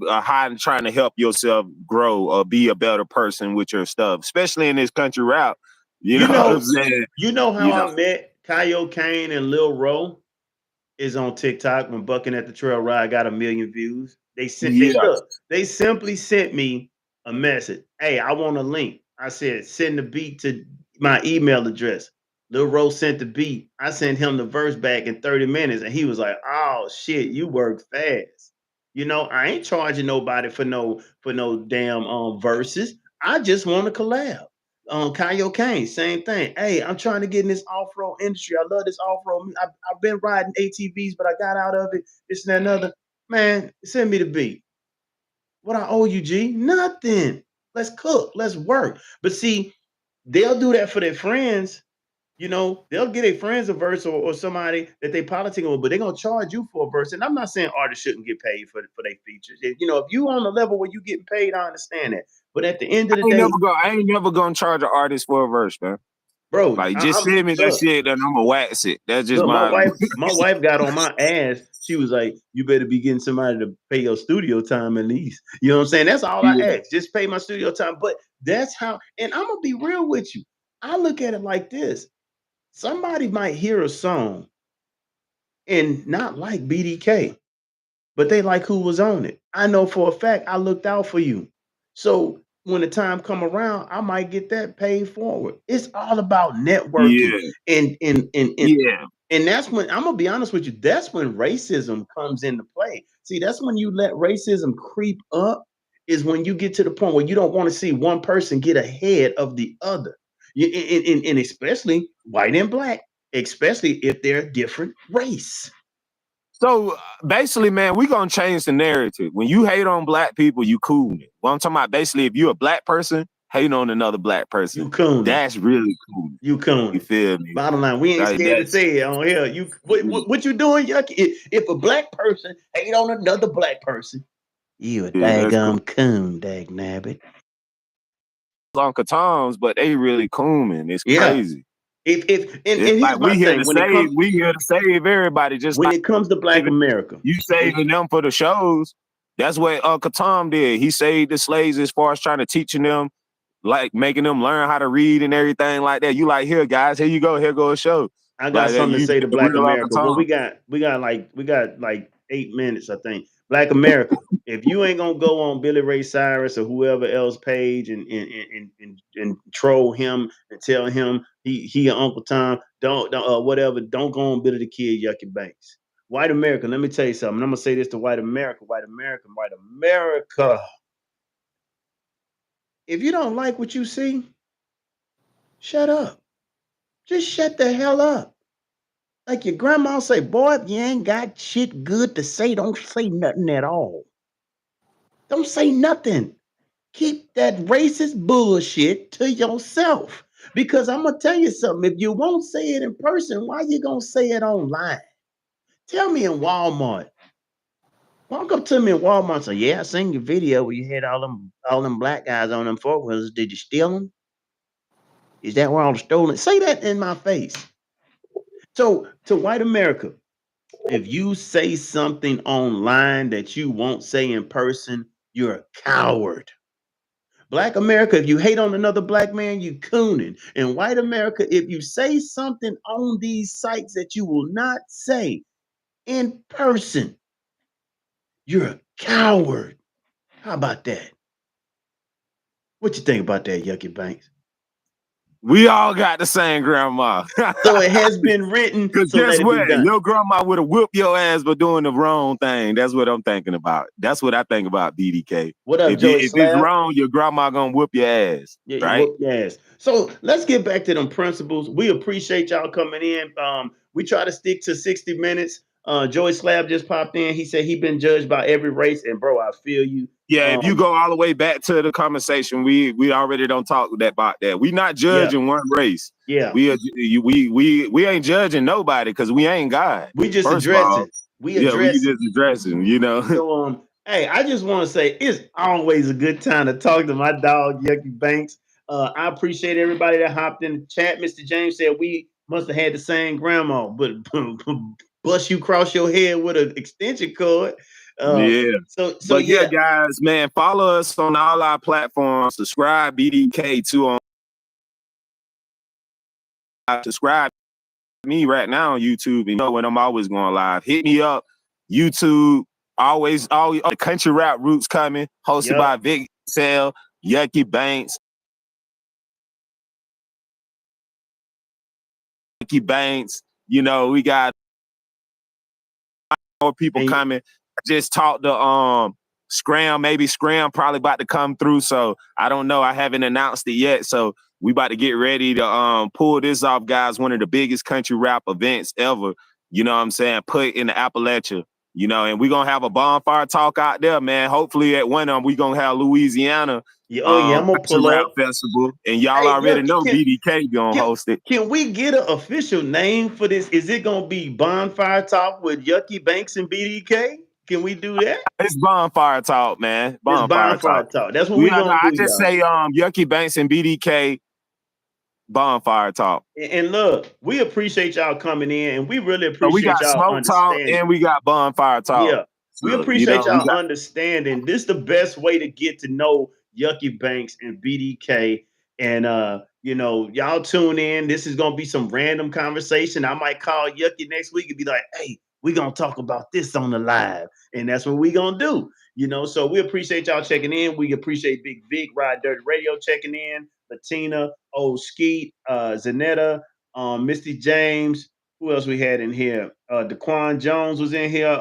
how trying to help yourself grow or be a better person with your stuff, especially in this country rap. You know what I'm saying? You know how I met Kyle Kane and Lil Ro is on TikTok when Bucking at the Trail Ride got 1 million views. They simply sent me a message. Hey, I want a link. I said, send the beat to my email address. Lil Ro sent the beat. I sent him the verse back in 30 minutes, and he was like, oh shit, you work fast. I ain't charging nobody for no damn verses. I just want to collab. Kyle Kane, same thing. Hey, I'm trying to get in this off-road industry. I love this off-road. I've been riding ATVs, but I got out of it. This and that, another. Man, send me the beat. What I owe you, G? Nothing. Let's cook. Let's work. But see, they'll do that for their friends. They'll get their friends a verse or somebody that they politicking with, but they're gonna charge you for a verse. And I'm not saying artists shouldn't get paid for their features. If you on a level where you getting paid, I understand that. But at the end of the day, I ain't never gonna charge an artist for a verse, man. bro. Like, just I'm send me that look, shit, and I'm gonna wax it. That's just look, my. my wife got on my ass. She was like, "You better be getting somebody to pay your studio time at least." You know what I'm saying? That's all I Yeah. ask. Just pay my studio time. But that's how. And I'm gonna be real with you. I look at it like this: somebody might hear a song and not like BDK, but they like who was on it. I know for a fact I looked out for you. So when the time come around, I might get that paid forward. It's all about networking Yeah. and Yeah. and that's when I'm gonna be honest with you, that's when racism comes into play. See, that's when you let racism creep up, is when you get to the point where you don't want to see one person get ahead of the other. And especially white and black, especially if they're a different race. So basically, man, we gonna change the narrative. When you hate on black people, you cool. Well, I'm talking about basically, if you're a black person, hate on another black person, You cooning. that's really cool. You You cooning. feel me? Bottom line, we ain't Like scared to that's say it on here. You what you doing, Yucky? If a black person hate on another black person, you a that's cool. daggum coon, dag nabbit. Uncle Tom's, but they really cool, man. It's Yeah. crazy. If and It's here's like my thing: we here to save everybody. Just when like it comes to Black America, you saving them for the shows. That's what Uncle Tom did. He saved the slaves as far as trying to teaching them, like making them learn how to read and everything like that. You like, here, guys, here you go, here go a show. I got Like that. something to You say to the Black real Uncle America. Well, Tom. we got like 8 minutes, I think. Black America, if you ain't gonna go on Billy Ray Cyrus or whoever else page and troll him and tell him he an Uncle Tom, don't whatever, don't go on Billy the Kid, Yucky Banks. White America, let me tell you something. I'm gonna say this to white America, white America, white America. If you don't like what you see, shut up. Just shut the hell up. Like your grandma say, boy, if you ain't got shit good to say, don't say nothing at all. Don't say nothing. Keep that racist bullshit to yourself. Because I'm gonna tell you something. If you won't say it in person, why you gonna say it online? Tell me in Walmart. Walk up to me in Walmart and say, yeah, I seen your video where you had all them black guys on them four wheelers. Did you steal them? Is that where all the stolen? Say that in my face. So to white America, if you say something online that you won't say in person, you're a coward. Black America, if you hate on another black man, you cooning. And white America, if you say something on these sites that you will not say in person, you're a coward. How about that? What you think about that, Yucky Banks? We all got the same grandma. So it has been written, Because so guess let it be what? done. Your grandma would have whooped your ass for doing the wrong thing. That's what I'm thinking about. That's what I think about BDK. What up, If Joey it's Slab? wrong, your grandma gonna whoop your ass, Yeah, you right? whoop your ass. So let's get back to them principles. We appreciate y'all coming in. We try to stick to 60 minutes. Joey Slab just popped in. He said he been judged by every race, and bro, I feel you. Yeah, if you go all the way back to the conversation, we already don't talk about that. We not judging one race. Yeah, We ain't judging nobody because we ain't God. we just First of all, addressing. We yeah, we addressing. just addressing, you know. So hey, I just want to say it's always a good time to talk to my dog Yucky Banks. I appreciate everybody that hopped in the chat. Mr. James said we must have had the same grandma, but bust you cross your head with an extension cord. Yeah. So But yeah, yeah. guys, man, follow us on all our platforms. Subscribe BDK2 on subscribe me right now on YouTube. You know when I'm always going live. Hit me up. YouTube, always all the country rap roots coming, hosted by Vic Sell, Yucky Banks. Yucky Banks. You know, we got more people coming. I just talked to Scram, maybe Scram probably about to come through. So I don't know. I haven't announced it yet. So we about to get ready to pull this off, guys. One of the biggest country rap events ever. You know what I'm saying? Put in the Appalachia. You know, and we're gonna have a bonfire talk out there, man. Hopefully at one of them, we're gonna have Louisiana I'm gonna pull rap up. festival. And y'all already know BDK gonna host it. Can we get an official name for this? Is it gonna be Bonfire Talk with Yucky Banks and BDK? Can we do that? It's bonfire talk, man. Bonfire talk. That's what we we gonna I do, just y'all. say Yucky Banks and BDK bonfire talk. And look, we appreciate y'all coming in, and we really So we appreciate got y'all smoke talk and understanding. we got bonfire talk. Yeah, we So, appreciate we y'all got understanding. This is the best way to get to know YucciBanks and BDK. And y'all tune in. This is gonna be some random conversation. I might call Yucky next week and be like, "Hey, we're gonna talk about this on the live," and that's what we gonna do. So we appreciate y'all checking in. We appreciate Big Vic, Ride Dirty Radio checking in, Latina, Old Skeet, Zanetta, Misty James. Who else we had in here? Daquan Jones was in here.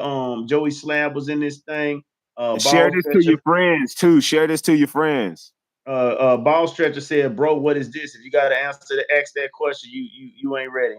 Joey Slab was in this thing. share Ball this to your Stretcher. friends too. Share this to your friends. Ball Stretcher said, "Bro, what is this? If you got to ask that question, you ain't ready."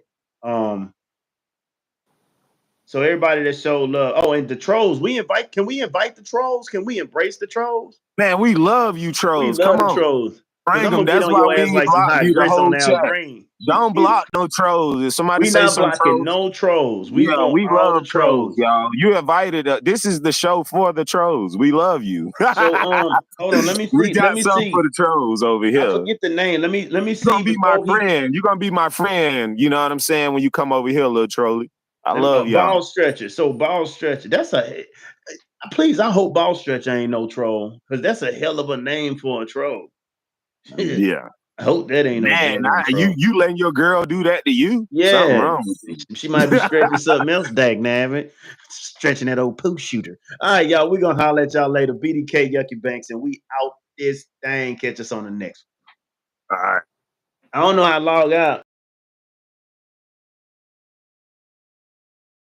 So everybody that showed love. Oh, and the trolls. Can we invite the trolls? Can we embrace the trolls? Man, we love you We trolls. love Come the on. trolls. Because Bring I'm them. gonna get That's on why your we ass ain't like some blocked hot you the grits on whole Al chat. Green. Don't block no trolls. If somebody We say not some blocking trolls, no trolls. We yeah, want we all the love trolls, trolls. y'all. You invited us. This is the show for the trolls. We love you. So hold on, let me We see. Let got me something for see. the trolls over I here. forget the name. Let me You're see gonna be my before he friend. You're gonna be my friend. You know what I'm saying? When you come over here, little trolley. I love y'all. Ball Stretcher. So Ball Stretcher. Please. I hope Ball Stretcher ain't no troll, because that's a hell of a name for a troll. Shit. Yeah. I hope that ain't no Man, damn troll. you letting your girl do that to you? Something Yeah, wrong with you. she might be stretching something else, dag nabbit. Stretching that old poo shooter. All right, y'all. We're gonna holler at y'all later. BDK YucciBanks, and we out this thing. Catch us on the next one. All right. I don't know how to log out.